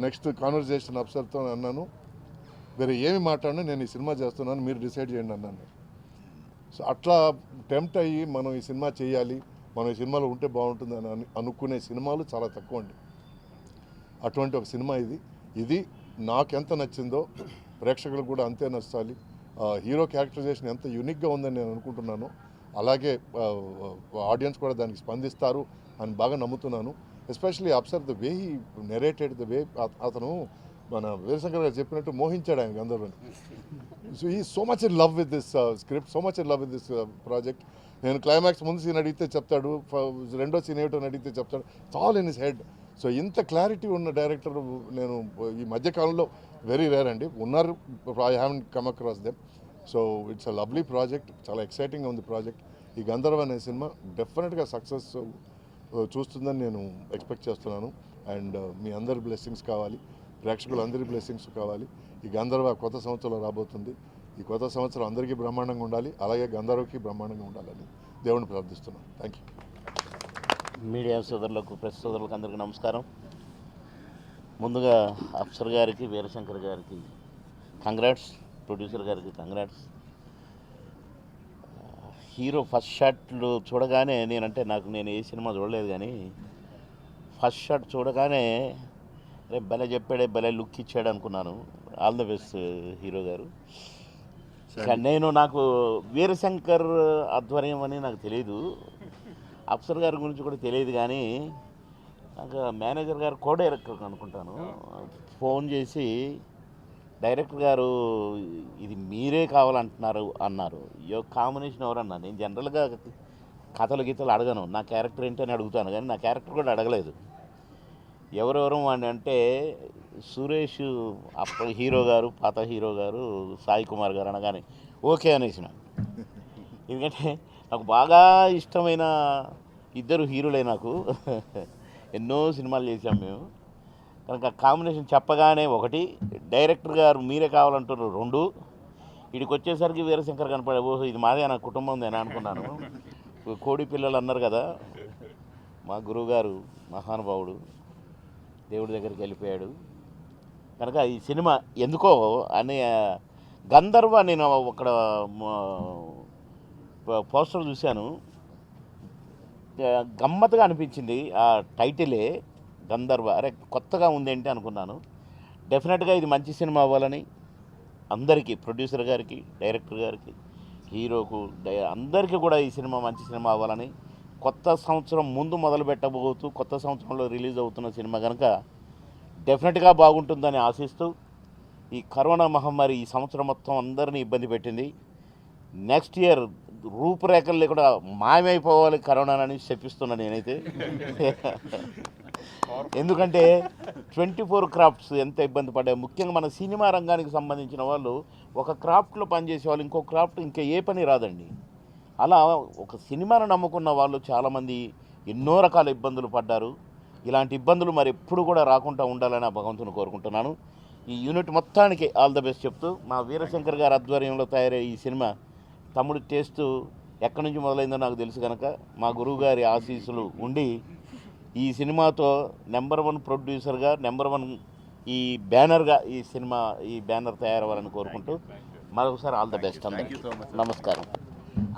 నెక్స్ట్ కాన్వర్జేషన్ అఫ్సర్తో అన్నాను, వేరే ఏమి మాట్లాడినా నేను ఈ సినిమా చేస్తున్నాను, మీరు డిసైడ్ చేయండి అన్నాను. సో అట్లా టెంప్ట్ అయ్యి మనం ఈ సినిమా చేయాలి, మనం ఈ సినిమాలో ఉంటే బాగుంటుంది అని అనుకునే సినిమాలు చాలా తక్కువ అండి. అటువంటి ఒక సినిమా ఇది నాకెంత నచ్చిందో ప్రేక్షకులకు కూడా అంతే నచ్చాలి. హీరో క్యారెక్టరైజేషన్ ఎంత యూనిక్గా ఉందని నేను అనుకుంటున్నాను, అలాగే ఆడియన్స్ కూడా దానికి స్పందిస్తారు అని బాగా నమ్ముతున్నాను. Especially observe the way he narrated, the way అతను మన వీరశంకర్ గారు చెప్పినట్టు మోహించాడు ఆయన గంధర్వని. So he so much in love with this script, so much in love with this project. నేను క్లైమాక్స్ ముందు సీన్ అడిగితే చెప్తాడు, రెండో సీన్ ఏమిటో అడిగితే చెప్తాడు, all in his head. So ఇంత క్లారిటీ ఉన్న డైరెక్టర్ నేను ఈ మధ్యకాలంలో వెరీ రేర్ అండి, ఉన్నారు, I haven't come across them. So it's a lovely project, చాలా ఎక్సైటింగ్గా ఉంది ప్రాజెక్ట్. ఈ గంధర్వ అనే సినిమా డెఫినెట్గా సక్సెస్ చూస్తుందని నేను ఎక్స్పెక్ట్ చేస్తున్నాను. అండ్ మీ అందరి బ్లెస్సింగ్స్ కావాలి, ప్రేక్షకులు అందరి బ్లెస్సింగ్స్ కావాలి. ఈ గంధర్వ కొత్త సంవత్సరంలో రాబోతుంది. ఈ కొత్త సంవత్సరం అందరికీ బ్రహ్మాండంగా ఉండాలి, అలాగే గంధర్వకి బ్రహ్మాండంగా ఉండాలని దేవుడిని ప్రార్థిస్తున్నాను. Thank you. మీడియా సోదరులకు, ప్రెస్ సోదరులకు అందరికీ నమస్కారం. ముందుగా అఫ్సర్ గారికి, వీరశంకర్ గారికి కంగ్రాట్స్, ప్రొడ్యూసర్ గారికి కంగ్రాట్స్. హీరో ఫస్ట్ షాట్లు చూడగానే నేను ఏ సినిమా చూడలేదు, కానీ ఫస్ట్ షాట్ చూడగానే రేపు భలే చెప్పాడే, భలే లుక్ ఇచ్చాడు అనుకున్నాను. ఆల్ ద బెస్ట్ హీరో గారు. నాకు వీరశంకర్ ఆధ్వర్యం అని నాకు తెలియదు, అఫ్సర్ గారి గురించి కూడా తెలియదు, కానీ నాకు మేనేజర్ గారు కో డైరెక్టర్ అనుకుంటాను, ఫోన్ చేసి డైరెక్టర్ గారు ఇది మీరే కావాలంటున్నారు అన్నారు. కాంబినేషన్ ఎవరన్నా, నేను జనరల్గా కథలు గీతలు అడగను, నా క్యారెక్టర్ ఏంటని అడుగుతాను, కానీ నా క్యారెక్టర్ కూడా అడగలేదు. ఎవరెవరు అని అంటే సురేష్, అప్పుడు హీరో గారు, పాత హీరో గారు, సాయి కుమార్ గారు అనగానే ఓకే అనేసిన. ఎందుకంటే నాకు బాగా ఇష్టమైన ఇద్దరు హీరోలే, నాకు ఎన్నో సినిమాలు చేసాం మేము. కనుక కాంబినేషన్ చెప్పగానే ఒకటి, డైరెక్టర్ గారు మీరే కావాలంటున్నారు రెండు, వీడికి వచ్చేసరికి వీరశంకర్ కనపడే, ఓహో ఇది మాదే, నా కుటుంబం నేను అనుకున్నాను. కోడి పిల్లలు అన్నారు కదా, మా గురువుగారు మహానుభావుడు దేవుడి దగ్గరికి వెళ్ళిపోయాడు. కనుక ఈ సినిమా ఎందుకో అని గంధర్వ, నేను అక్కడ పోస్టర్ చూశాను, గమ్మత్తుగా అనిపించింది ఆ టైటిలే గంధర్వ. అరే కొత్తగా ఉందేంటి అనుకున్నాను. డెఫినెట్గా ఇది మంచి సినిమా అవ్వాలని అందరికీ, ప్రొడ్యూసర్ గారికి, డైరెక్టర్ గారికి, హీరోకు, అందరికీ కూడా ఈ సినిమా మంచి సినిమా అవ్వాలని, కొత్త సంవత్సరం ముందు మొదలు పెట్టబోతూ కొత్త సంవత్సరంలో రిలీజ్ అవుతున్న సినిమా కనుక డెఫినెట్గా బాగుంటుందని ఆశిస్తూ, ఈ కరోనా మహమ్మారి ఈ సంవత్సరం మొత్తం అందరినీ ఇబ్బంది పెట్టింది. నెక్స్ట్ ఇయర్ రూపురేఖలు కూడా మాయమైపోవాలి కరోనాని చెప్పిస్తున్నా నేనైతే. ఎందుకంటే 24 క్రాఫ్ట్స్ ఎంత ఇబ్బంది పడ్డాయి. ముఖ్యంగా మన సినిమా రంగానికి సంబంధించిన వాళ్ళు ఒక క్రాఫ్ట్లో పనిచేసే వాళ్ళు ఇంకో క్రాఫ్ట్ ఇంకా ఏ పని రాదండి. అలా ఒక సినిమాను నమ్ముకున్న వాళ్ళు చాలామంది ఎన్నో రకాల ఇబ్బందులు పడ్డారు. ఇలాంటి ఇబ్బందులు మరి ఎప్పుడు కూడా రాకుండా ఉండాలని ఆ భగవంతుని కోరుకుంటున్నాను. ఈ యూనిట్ మొత్తానికి ఆల్ ద బెస్ట్ చెప్తూ, మా వీరశంకర్ గారి ఆధ్వర్యంలో తయారయ్యే ఈ సినిమా తమ్ముడి టేస్ట్ ఎక్కడి నుంచి మొదలైందో నాకు తెలుసు కనుక మా గురువు గారి ఆశీస్సులు ఉండి ఈ సినిమాతో నెంబర్ 1 ప్రొడ్యూసర్గా, నెంబర్ 1 ఈ బ్యానర్గా ఈ బ్యానర్ తయారవ్వాలని కోరుకుంటూ మరొకసారి ఆల్ ద బెస్ట్ అందరికీ. నమస్కారం.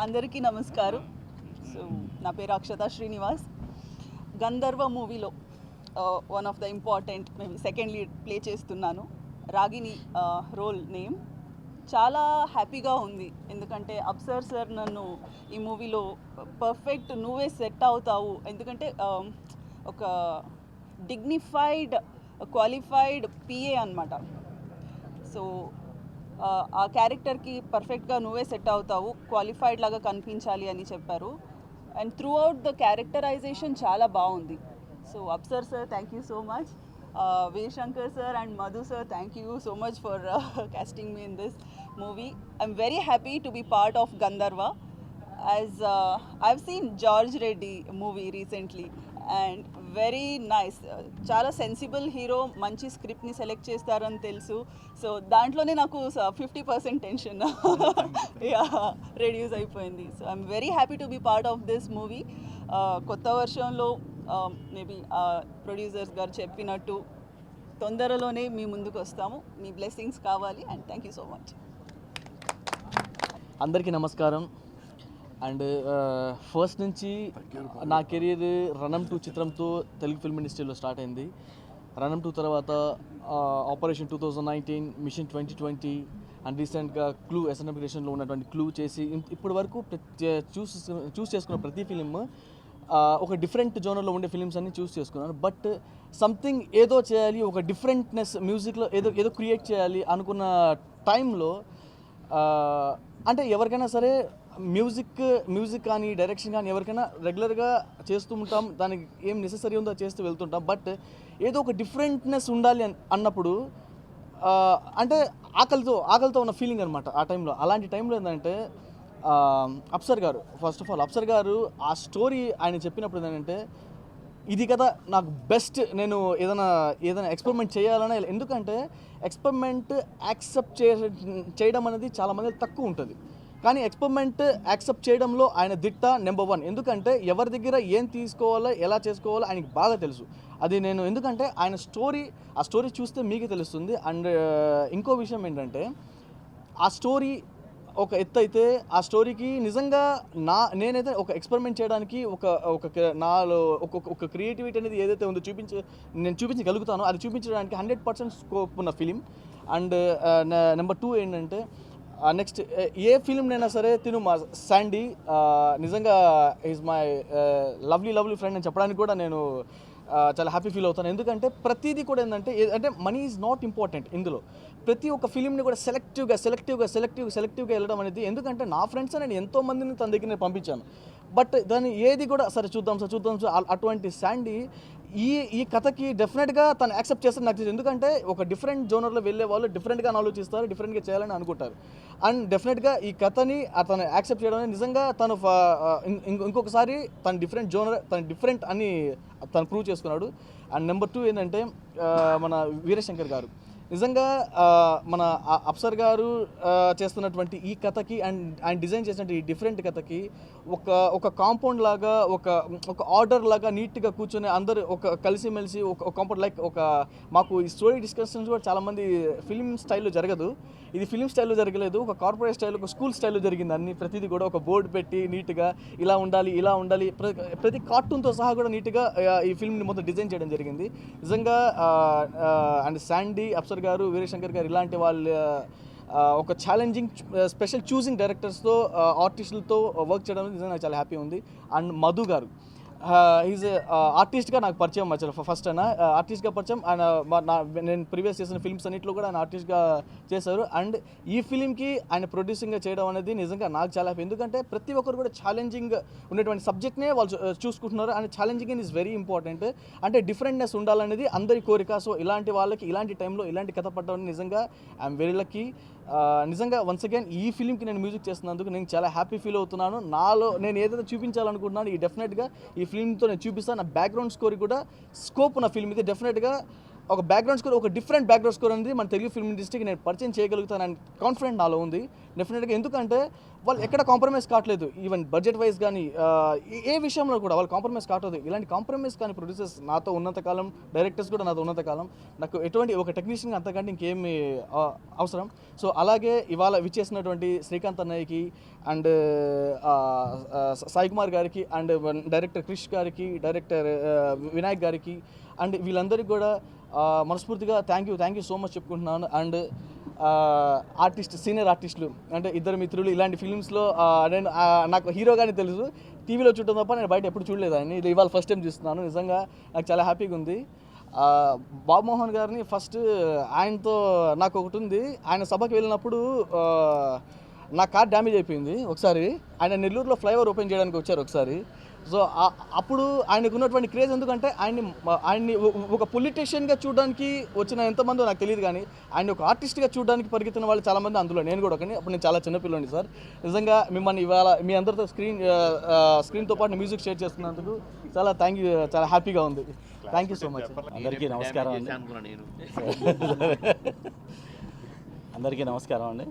అందరికీ నమస్కారం. సో నా పేరు అక్షత శ్రీనివాస్. గంధర్వ మూవీలో వన్ ఆఫ్ ద ఇంపార్టెంట్, మేము సెకండ్ లీడ్ ప్లే చేస్తున్నాను. రాగిని రోల్ నేమ్. చాలా హ్యాపీగా ఉంది, ఎందుకంటే అప్సర్ సార్ నన్ను ఈ మూవీలో పర్ఫెక్ట్ నువ్వే సెట్ అవుతావు, ఎందుకంటే ఒక డిగ్నిఫైడ్ క్వాలిఫైడ్ పిఏ అన్నమాట. సో ఆ క్యారెక్టర్కి పర్ఫెక్ట్గా నువ్వే సెట్ అవుతావు, క్వాలిఫైడ్ లాగా కనిపించాలి అని చెప్పారు. And throughout the characterization చాలా బాగుంది. So Afsar sir, thank you so much. Veershankar sir and Madhu sir, thank you so much for casting me in this movie. I'm very happy to be part of Gandharva, as I've seen George Reddy movie recently. And very nice, చాలా sensible hero, మంచి స్క్రిప్ట్ని select చేస్తారని తెలుసు. So దాంట్లోనే నాకు 50% tension reduce అయిపోయింది. So I'm very happy to be part of this movie. కొత్త వర్షంలో మేబీ ప్రొడ్యూసర్స్ గారు చెప్పినట్టు తొందరలోనే మీ ముందుకు వస్తాము. మీ బ్లెస్సింగ్స్ కావాలి and thank you so much. అందరికీ నమస్కారం. అండ్ ఫస్ట్ నుంచి నా కెరీర్ రణం 2 చిత్రంతో తెలుగు ఫిల్మ్ ఇండస్ట్రీలో స్టార్ట్ అయింది. రణం 2 తర్వాత ఆపరేషన్ 2019, మిషన్ 2020 అండ్ రీసెంట్గా క్లూ ఎస్ఎన్ఎం క్రియేషన్లో ఉన్నటువంటి క్లూ చేసి ఇప్పటి వరకు చూస్ చేసుకున్న ప్రతి ఫిలిం ఒక డిఫరెంట్ జోనర్లో ఉండే ఫిలిమ్స్ అన్ని చూస్ చేసుకున్నాను. బట్ సంథింగ్ ఏదో చేయాలి, ఒక డిఫరెంట్నెస్ మ్యూజిక్లో ఏదో క్రియేట్ చేయాలి అనుకున్న టైంలో అంటే ఎవరికైనా సరే మ్యూజిక్ కానీ డైరెక్షన్ కానీ ఎవరికైనా రెగ్యులర్గా చేస్తూ ఉంటాం, దానికి ఏం నెసెసరీ ఉందో చేస్తూ వెళ్తుంటాం. బట్ ఏదో ఒక డిఫరెంట్నెస్ ఉండాలి అన్నప్పుడు అంటే ఆకలితో ఉన్న ఫీలింగ్ అనమాట ఆ టైంలో. అలాంటి టైంలో ఏంటంటే అప్సర్ గారు, ఫస్ట్ ఆఫ్ ఆల్ అప్సర్ గారు ఆ స్టోరీ ఆయన చెప్పినప్పుడు ఏంటంటే ఇది కదా నాకు బెస్ట్, నేను ఏదైనా ఎక్స్పెరిమెంట్ చేయాలనే. ఎందుకంటే ఎక్స్పెరిమెంట్ యాక్సెప్ట్ చేయడం అనేది చాలామంది తక్కువ ఉంటుంది, కానీ ఎక్స్పెరిమెంట్ యాక్సెప్ట్ చేయడంలో ఆయన దిట్ట నెంబర్ 1. ఎందుకంటే ఎవరి దగ్గర ఏం తీసుకోవాలో ఎలా చేసుకోవాలో ఆయనకి బాగా తెలుసు. అది నేను ఎందుకంటే ఆయన ఆ స్టోరీ చూస్తే మీకు తెలుస్తుంది. అండ్ ఇంకో విషయం ఏంటంటే ఆ స్టోరీ ఒక ఎత్తు అయితే ఆ స్టోరీకి నిజంగా నేనైతే ఒక ఎక్స్పెరిమెంట్ చేయడానికి నాలో ఒక క్రియేటివిటీ అనేది ఏదైతే ఉందో నేను చూపించగలుగుతానో అది చూపించడానికి 100% స్కోప్ ఉన్న ఫిలిం. అండ్ నెంబర్ 2 ఏంటంటే నెక్స్ట్ ఏ ఫిలింనైనా సరే మా శాండీ నిజంగా ఈజ్ మై లవ్లీ ఫ్రెండ్ అని చెప్పడానికి కూడా నేను చాలా హ్యాపీ ఫీల్ అవుతాను. ఎందుకంటే ప్రతిదీ కూడా ఏంటంటే మనీ ఈజ్ నాట్ ఇంపార్టెంట్ ఇందులో. ప్రతి ఒక్క ఫిలింని కూడా సెలెక్టివ్గా వెళ్ళడం అనేది, ఎందుకంటే నా ఫ్రెండ్స్ నేను ఎంతోమందిని తన దగ్గర పంపించాను. బట్ దాన్ని ఏది కూడా సరే చూద్దాం సార్ అటువంటి శాండీ ఈ కథకి డెఫినెట్గా తను యాక్సెప్ట్ చేస్తారు నాకు. ఎందుకంటే ఒక డిఫరెంట్ జోనర్లో వెళ్ళే వాళ్ళు డిఫరెంట్గా ఆలోచిస్తారు, డిఫరెంట్గా చేయాలని అనుకుంటారు. అండ్ డెఫినెట్గా ఈ కథని అతను యాక్సెప్ట్ చేయడం అనేది నిజంగా తను ఇంకొకసారి తను డిఫరెంట్ అని తను ప్రూవ్ చేసుకున్నాడు. అండ్ నెంబర్ 2 ఏంటంటే మన వీరశంకర్ గారు నిజంగా మన అప్సర్ గారు చేస్తున్నటువంటి ఈ కథకి అండ్ ఆయన డిజైన్ చేసినటువంటి ఈ డిఫరెంట్ కథకి ఒక కాంపౌండ్ లాగా ఒక ఆర్డర్ లాగా నీట్గా కూర్చొని అందరూ కలిసిమెలిసి ఒక కాంపౌండ్ లైక్ మాకు ఈ స్టోరీ డిస్కషన్స్ కూడా చాలామంది ఫిలిం స్టైల్లో జరగదు. ఇది ఫిలిం స్టైల్లో జరగలేదు, ఒక కార్పొరేట్ స్టైల్లో, ఒక స్కూల్ స్టైల్లో జరిగింది. ప్రతిదీ కూడా ఒక బోర్డు పెట్టి నీట్గా ఇలా ఉండాలి ప్రతి కార్టూన్తో సహా కూడా నీట్గా ఈ ఫిల్మ్ని మొత్తం డిజైన్ చేయడం జరిగింది. నిజంగా అండ్ శాండీ, అప్సర్ గారు, వీరశంకర్ గారు ఇలాంటి వాళ్ళ ఒక ఛాలెంజింగ్ స్పెషల్ చూసింగ్ డైరెక్టర్స్తో ఆర్టిస్టులతో వర్క్ చేయడం నిజంగా నాకు చాలా హ్యాపీ ఉంది. అండ్ మధు గారు ఈజ్ ఆర్టిస్ట్గా నాకు పరిచయం వచ్చారు. ఫస్ట్ ఆయన ఆర్టిస్ట్గా పరిచయం. ఆయన నేను ప్రీవియస్ చేసిన ఫిల్మ్స్ అన్నింటిలో కూడా ఆయన ఆర్టిస్ట్గా చేశారు. అండ్ ఈ ఫిలింకి ఆయన ప్రొడ్యూసింగ్గా చేయడం అనేది నిజంగా నాకు చాలా హ్యాపీ. ఎందుకంటే ప్రతి ఒక్కరు కూడా ఛాలెంజింగ్ ఉన్నటువంటి సబ్జెక్ట్నే వాళ్ళు చూసుకుంటున్నారు. And challenging is very important. అంటే డిఫరెంట్నెస్ ఉండాలనేది అందరి కోరిక. సో ఇలాంటి వాళ్ళకి ఇలాంటి టైంలో ఇలాంటి కథ పడడం నిజంగా ఐఎమ్ వెరీ లక్కీ. నిజంగా వన్స్ అగైన్ ఈ ఫిలింకి నేను మ్యూజిక్ చేస్తున్నందుకు నేను చాలా హ్యాపీ ఫీల్ అవుతున్నాను. నాలో నేను ఏదైతే చూపించాలనుకుంటున్నాను ఈ డెఫినెట్గా ఈ ఫిల్మ్తో నేను చూపిస్తాను. నా బ్యాక్గ్రౌండ్ స్కోర్ కూడా స్కోప్ ఉన్న ఫిల్మ్ ఇది. డెఫినెట్గా ఒక బ్యాక్గ్రౌండ్ స్కోర్, ఒక డిఫరెంట్ బ్యాక్గ్రౌండ్ స్కోర్ అనేది మన తెలుగు ఫిల్మ్ ఇండస్ట్రీకి నేను పరిచయం చేయగలుగుతానని కాన్ఫిడెంట్ నాలో ఉంది డెఫినెట్గా. ఎందుకంటే వాళ్ళు ఎక్కడ కాంప్రమైజ్ కావట్లేదు, ఈవెన్ బడ్జెట్ వైజ్ కానీ ఏ విషయంలో కూడా వాళ్ళు కాంప్రమైజ్ కావట్లేదు. ఇలాంటి కాంప్రమైజ్ కానీ ప్రొడ్యూసర్స్ నాతో ఉన్నంతకాలం, డైరెక్టర్స్ కూడా నాతో ఉన్నంతకాలం నాకు ఎటువంటి ఒక టెక్నీషియన్ అంతకంటే ఇంకేమి అవసరం. సో అలాగే ఇవాళ విచ్చేసినటువంటి శ్రీకాంత్ అన్నయ్యకి అండ్ సాయి కుమార్ గారికి అండ్ డైరెక్టర్ క్రిష్ గారికి, డైరెక్టర్ వినాయక్ గారికి అండ్ వీళ్ళందరికీ కూడా మనస్ఫూర్తిగా థ్యాంక్ యూ సో మచ్ చెప్పుకుంటున్నాను. అండ్ సీనియర్ ఆర్టిస్టులు అంటే ఇద్దరు మిత్రులు ఇలాంటి ఫిలిమ్స్లో నేను నాకు హీరోగానే తెలుసు, టీవీలో చూడటం తప్ప నేను బయట ఎప్పుడు చూడలేదు ఆయన. ఇది ఇవాళ ఫస్ట్ టైం చూస్తున్నాను. నిజంగా నాకు చాలా హ్యాపీగా ఉంది. బాబు మోహన్ గారిని ఫస్ట్ ఆయనతో నాకు ఒకటి ఉంది. ఆయన సభకి వెళ్ళినప్పుడు నా కార్ డ్యామేజ్ అయిపోయింది ఒకసారి. ఆయన నెల్లూరులో ఫ్లైఓవర్ ఓపెన్ చేయడానికి వచ్చారు ఒకసారి. సో అప్పుడు ఆయనకు ఉన్నటువంటి క్రేజ్ ఎందుకంటే ఆయన్ని ఒక పొలిటీషియన్గా చూడడానికి వచ్చిన ఎంతమందో నాకు తెలియదు, కానీ ఆయన ఒక ఆర్టిస్ట్గా చూడడానికి పరిగెత్తిన వాళ్ళు చాలామంది, అందులో నేను కూడా ఒకని. అప్పుడు నేను చాలా చిన్నపిల్లని సార్. నిజంగా మిమ్మల్ని ఇవాళ మీ అందరితో స్క్రీన్తో పాటు మ్యూజిక్ షేర్ చేస్తున్నందుకు చాలా థ్యాంక్ యూ, చాలా హ్యాపీగా ఉంది. Thank you so much. అందరికీ నమస్కారం అండి. అందరికీ నమస్కారం అండి.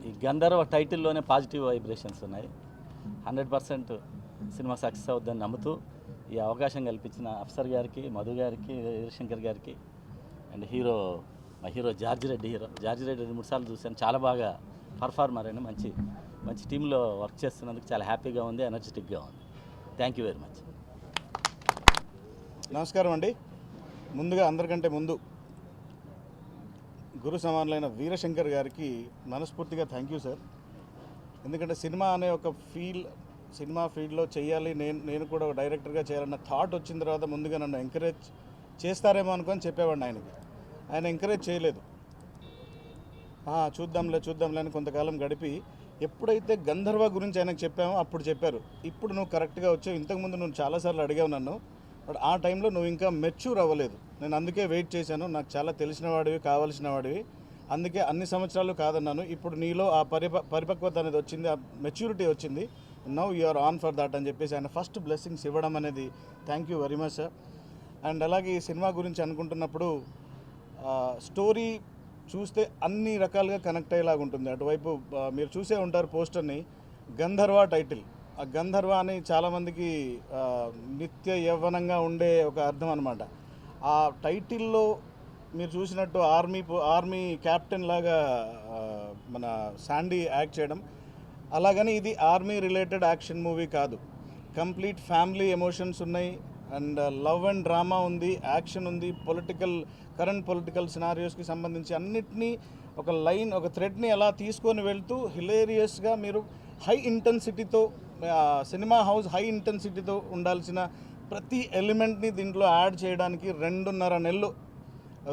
ఈ గంధర్వ టైటిల్లోనే పాజిటివ్ వైబ్రేషన్స్ ఉన్నాయి. 100% సినిమా సక్సెస్ అవుద్దని నమ్ముతూ ఈ అవకాశం కల్పించిన అఫ్సర్ గారికి, మధు గారికి, వీరశంకర్ గారికి అండ్ మా హీరో జార్జి రెడ్డి 2-3 సార్లు చూశాను. చాలా బాగా పర్ఫార్మర్ అండి. మంచి టీంలో వర్క్ చేస్తున్నందుకు చాలా హ్యాపీగా ఉంది, ఎనర్జెటిక్గా ఉంది. Thank you very much. నమస్కారం అండి. ముందుగా అందరికంటే ముందు గురు సమానులైన వీరశంకర్ గారికి మనస్ఫూర్తిగా థ్యాంక్ యూ సార్. ఎందుకంటే సినిమా అనే ఒక సినిమా ఫీల్డ్లో చేయాలి, నేను కూడా ఒక డైరెక్టర్గా చేయాలన్న థాట్ వచ్చిన తర్వాత ముందుగా నన్ను ఎంకరేజ్ చేస్తారేమో అనుకొని చెప్పేవాడిని ఆయనకి. ఆయన ఎంకరేజ్ చేయలేదు. చూద్దాంలే అని కొంతకాలం గడిపి ఎప్పుడైతే గంధర్వ గురించి ఆయనకు చెప్పామో అప్పుడు చెప్పారు, ఇప్పుడు నువ్వు కరెక్ట్గా వచ్చావు. ఇంతకుముందు నువ్వు చాలాసార్లు అడిగావు నన్ను, బట్ ఆ టైంలో నువ్వు ఇంకా మెచ్యూర్ అవ్వలేదు. నేను అందుకే వెయిట్ చేశాను. నాకు చాలా తెలిసిన వాడివి, కావలసిన వాడివి, అందుకే అన్ని సంవత్సరాలు కాదన్నాను. ఇప్పుడు నీలో ఆ పరిపక్వత అనేది వచ్చింది, ఆ మెచ్యూరిటీ వచ్చింది. Now you are on for that అని చెప్పేసి ఆయన ఫస్ట్ బ్లెస్సింగ్స్ ఇవ్వడం అనేది thank you very much sir. And అలాగే ఈ సినిమా గురించి అనుకుంటున్నప్పుడు స్టోరీ చూస్తే అన్ని రకాలుగా కనెక్ట్ అయ్యేలాగా ఉంటుంది. అటువైపు మీరు చూసే ఉంటారు పోస్టర్ని, గంధర్వ టైటిల్. ఆ గంధర్వ అని చాలామందికి నిత్య యవ్వనంగా ఉండే ఒక అర్థం అనమాట. ఆ టైటిల్లో మీరు చూసినట్టు ఆర్మీ క్యాప్టెన్ లాగా మన శాండీ యాక్ట్ చేయడం, అలాగని ఇది ఆర్మీ రిలేటెడ్ యాక్షన్ మూవీ కాదు. కంప్లీట్ ఫ్యామిలీ ఎమోషన్స్ ఉన్నాయి, అండ్ లవ్ అండ్ డ్రామా ఉంది, యాక్షన్ ఉంది, కరెంట్ పొలిటికల్ సినారియోస్కి సంబంధించి అన్నిటినీ ఒక థ్రెడ్ని అలా తీసుకొని వెళ్తూ హిలేరియస్గా మీరు హై ఇంటెన్సిటీతో సినిమా హౌస్ హై ఇంటెన్సిటీతో ఉండాల్సిన ప్రతి ఎలిమెంట్ని దీంట్లో యాడ్ చేయడానికి 2.5 నెలలు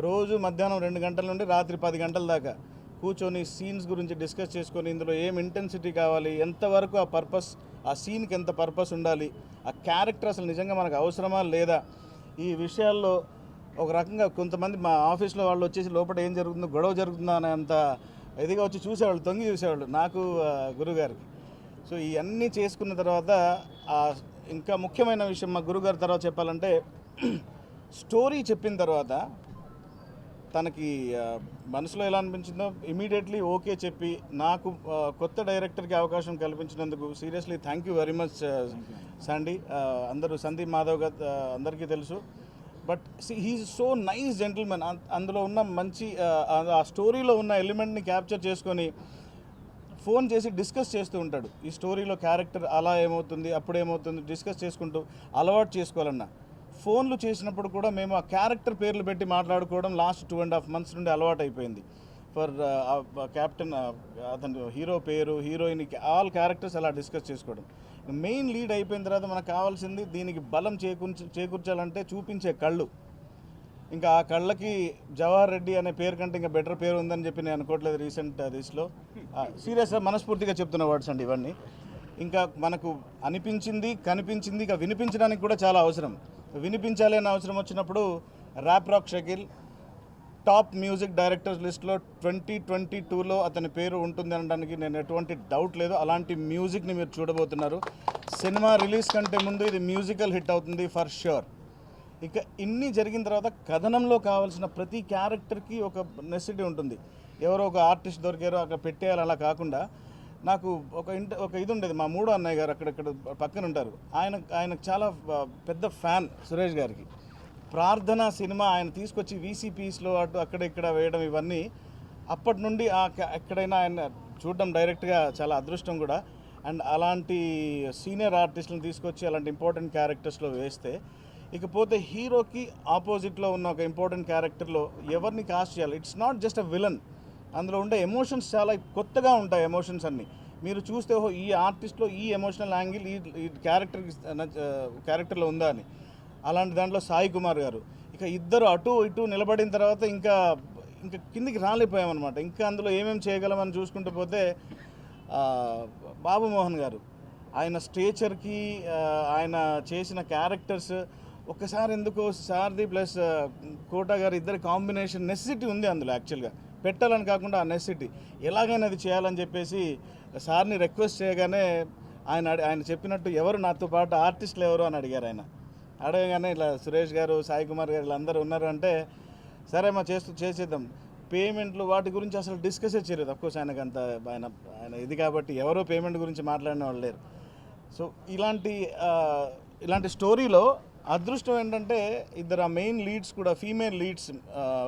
రోజు మధ్యాహ్నం 2 గంటల నుండి రాత్రి 10 గంటల దాకా కూర్చొని సీన్స్ గురించి డిస్కస్ చేసుకొని ఇందులో ఏం ఇంటెన్సిటీ కావాలి, ఎంతవరకు ఆ సీన్కి ఎంత పర్పస్ ఉండాలి, ఆ క్యారెక్టర్ అసలు నిజంగా మనకు అవసరమా లేదా, ఈ విషయాల్లో ఒక రకంగా కొంతమంది మా ఆఫీస్లో వాళ్ళు వచ్చేసి లోపల ఏం జరుగుతుందో, గొడవ జరుగుతుందో అనే అంత ఇదిగా వచ్చి చూసేవాళ్ళు, తొంగి చూసేవాళ్ళు నాకు గురుగారికి. సో ఇవన్నీ చేసుకున్న తర్వాత ఇంకా ముఖ్యమైన విషయం మా గురుగారి తర్వాత చెప్పాలంటే, స్టోరీ చెప్పిన తర్వాత తనకి మనసులో ఎలా అనిపించిందో ఇమీడియట్లీ ఓకే చెప్పి నాకు కొత్త డైరెక్టర్కి అవకాశం కల్పించినందుకు seriously thank you very much Sandy. అందరూ సందీప్ మాధవ్ గారు అందరికీ తెలుసు, but he's so nice gentlemen. అందులో ఉన్న మంచి ఆ స్టోరీలో ఉన్న ఎలిమెంట్ని క్యాప్చర్ చేసుకొని ఫోన్ చేసి డిస్కస్ చేస్తూ ఉంటాడు. ఈ స్టోరీలో క్యారెక్టర్ అలా ఏమవుతుంది, అప్పుడేమవుతుంది డిస్కస్ చేసుకుంటూ అలవాటు చేసుకోవాలన్న. ఫోన్లు చేసినప్పుడు కూడా మేము ఆ క్యారెక్టర్ పేర్లు పెట్టి మాట్లాడుకోవడం లాస్ట్ 2.5 months నుండి అలవాటు అయిపోయింది. ఫర్ క్యాప్టెన్ అతను హీరో పేరు, హీరోయిన్, ఆల్ క్యారెక్టర్స్ అలా డిస్కస్ చేసుకోవడం. మెయిన్ లీడ్ అయిపోయిన తర్వాత మనకు కావాల్సింది దీనికి బలం చేకూర్చాలంటే చూపించే కళ్ళు. ఇంకా ఆ కళ్ళకి జవహర్ రెడ్డి అనే పేరు కంటే ఇంకా బెటర్ పేరు ఉందని చెప్పి నేను అనుకోవట్లేదు. రీసెంట్ దిస్లో సీరియస్గా మనస్ఫూర్తిగా చెప్తున్న వర్డ్స్ అండి ఇవన్నీ. ఇంకా మనకు అనిపించింది, కనిపించింది, ఇక వినిపించడానికి కూడా చాలా అవసరం. వినిపించాలి అనే అవసరం వచ్చినప్పుడు Rap Rock Shakeel top music directors లిస్ట్లో 2022లో అతని పేరు ఉంటుంది అనడానికి నేను ఎటువంటి డౌట్ లేదు. అలాంటి మ్యూజిక్ని మీరు చూడబోతున్నారు. సినిమా రిలీజ్ కంటే ముందు ఇది మ్యూజికల్ హిట్ అవుతుంది ఫర్ ష్యూర్. ఇక ఇన్ని జరిగిన తర్వాత కథనంలో కావాల్సిన ప్రతి క్యారెక్టర్కి ఒక నెసెసిటీ ఉంటుంది. ఎవరో ఒక ఆర్టిస్ట్ దొరికారో అక్కడ పెట్టేయాలి అలా కాకుండా నాకు ఒక ఇది ఉండేది. మా మూడో అన్నయ్య గారు అక్కడక్కడ పక్కన ఉంటారు, ఆయనకు చాలా పెద్ద ఫ్యాన్ సురేష్ గారికి. ప్రార్థన సినిమా ఆయన తీసుకొచ్చి VCPsలో అక్కడ ఇక్కడ వేయడం ఇవన్నీ అప్పటి నుండి ఎక్కడైనా ఆయన చూడడం డైరెక్ట్గా చాలా అదృష్టం కూడా. అండ్ అలాంటి సీనియర్ ఆర్టిస్టులను తీసుకొచ్చి అలాంటి ఇంపార్టెంట్ క్యారెక్టర్స్లో వేస్తే, ఇకపోతే హీరోకి ఆపోజిట్లో ఉన్న ఒక ఇంపార్టెంట్ క్యారెక్టర్లో ఎవరిని కాస్ట్ చేయాలి. It's not just a villain. అందులో ఉండే ఎమోషన్స్ చాలా కొత్తగా ఉంటాయి. ఎమోషన్స్ అన్నీ మీరు చూస్తే ఈ ఆర్టిస్ట్లో ఈ ఎమోషనల్ యాంగిల్ ఈ క్యారెక్టర్లో ఉందా అని. అలాంటి దాంట్లో సాయి కుమార్ గారు. ఇక ఇద్దరు అటు ఇటు నిలబడిన తర్వాత ఇంకా కిందికి రాలేకపోయామన్నమాట. ఇంకా అందులో ఏమేమి చేయగలమని చూసుకుంటూ పోతే బాబు మోహన్ గారు ఆయన స్టేచర్కి ఆయన చేసిన క్యారెక్టర్స్ ఒక్కసారి ఎందుకో సార్ది ప్లస్ కోటా గారు ఇద్దరి కాంబినేషన్ నెసెసిటీ ఉంది అందులో. యాక్చువల్గా పెట్టాలని కాకుండా ఆ నెసెసిటీ ఎలాగైనా అది చేయాలని చెప్పేసి సార్ని రిక్వెస్ట్ చేయగానే ఆయన చెప్పినట్టు ఎవరు నాతో పాటు ఆర్టిస్టులు ఎవరు అని అడిగారు. ఆయన అడగగానే ఇలా సురేష్ గారు, సాయి కుమార్ గారు వీళ్ళందరూ ఉన్నారు అంటే సరే మా చేసేద్దాం. పేమెంట్లు వాటి గురించి అసలు డిస్కసే చేయలేదు. అఫ్కోర్స్ ఆయనకు అంత ఆయన ఇది కాబట్టి ఎవరో పేమెంట్ గురించి మాట్లాడిన వాళ్ళు లేరు. సో ఇలాంటి స్టోరీలో అదృష్టం ఏంటంటే ఇద్దరు ఆ మెయిన్ లీడ్స్ కూడా ఫీమేల్ లీడ్స్.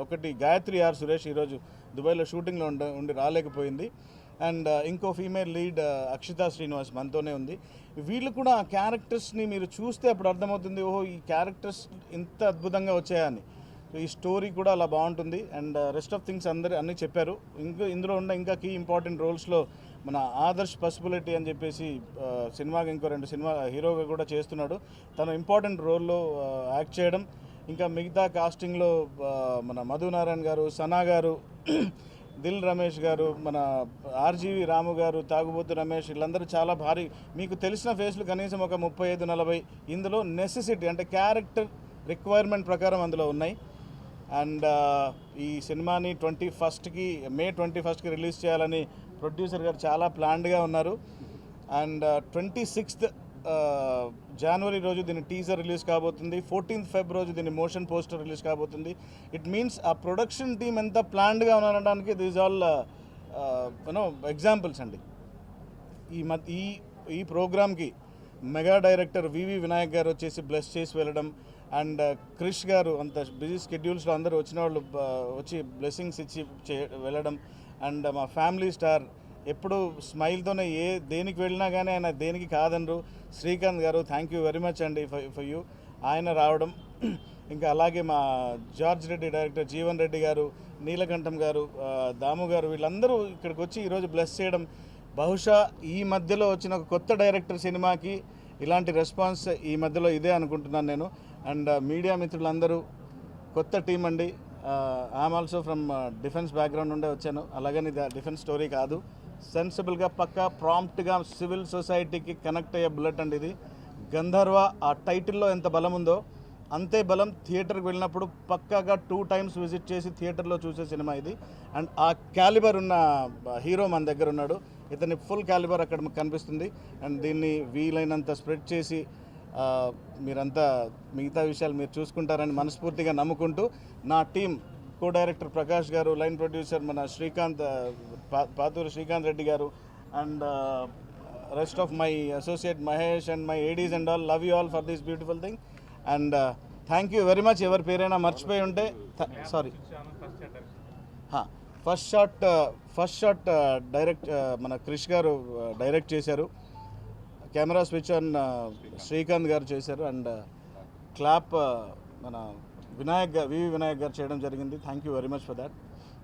ఒకటి గాయత్రి ఆర్ సురేష్ ఈరోజు దుబాయ్లో షూటింగ్లో ఉండి రాలేకపోయింది. అండ్ ఇంకో ఫీమేల్ లీడ్ అక్షితా శ్రీనివాస్ మనతోనే ఉంది. వీళ్ళు కూడా ఆ క్యారెక్టర్స్ని మీరు చూస్తే అప్పుడు అర్థమవుతుంది, ఓహో ఈ క్యారెక్టర్స్ ఇంత అద్భుతంగా వచ్చాయని. ఈ స్టోరీ కూడా అలా బాగుంటుంది. అండ్ రెస్ట్ ఆఫ్ థింగ్స్ అన్నీ చెప్పారు. ఇందులో ఉన్న ఇంకా కీ ఇంపార్టెంట్ రోల్స్లో మన ఆదర్శ్ పసిబిలిటీ అని చెప్పేసి సినిమాకి ఇంకో 2 సినిమా హీరోగా కూడా చేస్తున్నాడు. తను ఇంపార్టెంట్ రోల్లో యాక్ట్ చేయడం, ఇంకా మిగతా కాస్టింగ్లో మన మధు నారాయణ గారు, సనా గారు, దిల్ రమేష్ గారు, మన ఆర్జీవి రాము గారు, తాగుబోతు రమేష్, వీళ్ళందరూ చాలా భారీ మీకు తెలిసిన ఫేస్లు కనీసం ఒక 35-40 ఇందులో నెసెసిటీ అంటే క్యారెక్టర్ రిక్వైర్మెంట్ ప్రకారం అందులో ఉన్నాయి. అండ్ ఈ సినిమాని మే 21కి రిలీజ్ చేయాలని ప్రొడ్యూసర్ గారు చాలా ప్లాన్డ్గా ఉన్నారు. అండ్ 26th జనవరి రోజు దీని టీజర్ రిలీజ్ కాబోతుంది. 14th ఫెబ్ రోజు దీని మోషన్ పోస్టర్ రిలీజ్ కాబోతుంది. ఇట్ మీన్స్ ఆ ప్రొడక్షన్ టీమ్ ఎంత ప్లాన్డ్గా ఉన్నారనడానికి దీస్ ఆల్ ఎగ్జాంపుల్స్ అండి. ఈ ప్రోగ్రామ్కి మెగా డైరెక్టర్ వివి వినాయక్ గారు వచ్చేసి బ్లెస్ చేసి వెళ్ళడం, అండ్ క్రిష్ గారు అంత బిజీ స్కెడ్యూల్స్లో అందరూ వచ్చిన వాళ్ళు వచ్చి బ్లెస్సింగ్స్ ఇచ్చి వెళ్ళడం, అండ్ మా ఫ్యామిలీ స్టార్ ఎప్పుడు స్మైల్తోనే దేనికి వెళ్ళినా కానీ ఆయన దేనికి కాదనరు శ్రీకాంత్ గారు, థ్యాంక్ యూ వెరీ మచ్ అండి ఫర్ యూ, ఆయన రావడం. ఇంకా అలాగే మా జార్జ్ రెడ్డి డైరెక్టర్ జీవన్ రెడ్డి గారు, నీలకంఠం గారు, దాము గారు, వీళ్ళందరూ ఇక్కడికి వచ్చి ఈరోజు బ్లెస్ చేయడం. బహుశా ఈ మధ్యలో వచ్చిన ఒక కొత్త డైరెక్టర్ సినిమాకి ఇలాంటి రెస్పాన్స్ ఈ మధ్యలో ఇదే అనుకుంటున్నాను నేను. అండ్ మీడియా మిత్రులందరూ కొత్త టీం అండి. I'm also from defence background నుండే వచ్చాను. అలాగని డిఫెన్స్ స్టోరీ కాదు, సెన్సిబుల్గా పక్కా ప్రాంప్ట్గా సివిల్ సొసైటీకి కనెక్ట్ అయ్యే బుల్లెట్ అండి ఇది. గంధర్వ ఆ టైటిల్లో ఎంత బలం ఉందో అంతే బలం థియేటర్కి వెళ్ళినప్పుడు పక్కాగా 2 times విజిట్ చేసి థియేటర్లో చూసే సినిమా ఇది. అండ్ ఆ క్యాలిబర్ ఉన్న హీరో మన దగ్గర ఉన్నాడు. ఇతని ఫుల్ క్యాలిబర్ అక్కడ కనిపిస్తుంది. అండ్ దీన్ని వీలైనంత స్ప్రెడ్ చేసి మీరంతా మిగతా విషయాలు మీరు చూసుకుంటారని మనస్ఫూర్తిగా నమ్ముకుంటూ నా టీం కో డైరెక్టర్ ప్రకాష్ గారు, లైన్ ప్రొడ్యూసర్ మన పాతూరు శ్రీకాంత్ రెడ్డి గారు, and rest of my associate Mahesh and my Aedes and all, love you all for this beautiful thing. And thank you very much. ఎవరి పేరైనా మర్చిపోయి ఉంటే సారీ. ఫస్ట్ షాట్ డైరెక్ట్ మన క్రిష్ గారు direct చేశారు. Camera switch on Srikanth గారు చేశారు. అండ్ క్లాప్ మన వివి వినాయక్ గారు చేయడం జరిగింది. Thank you very much for that.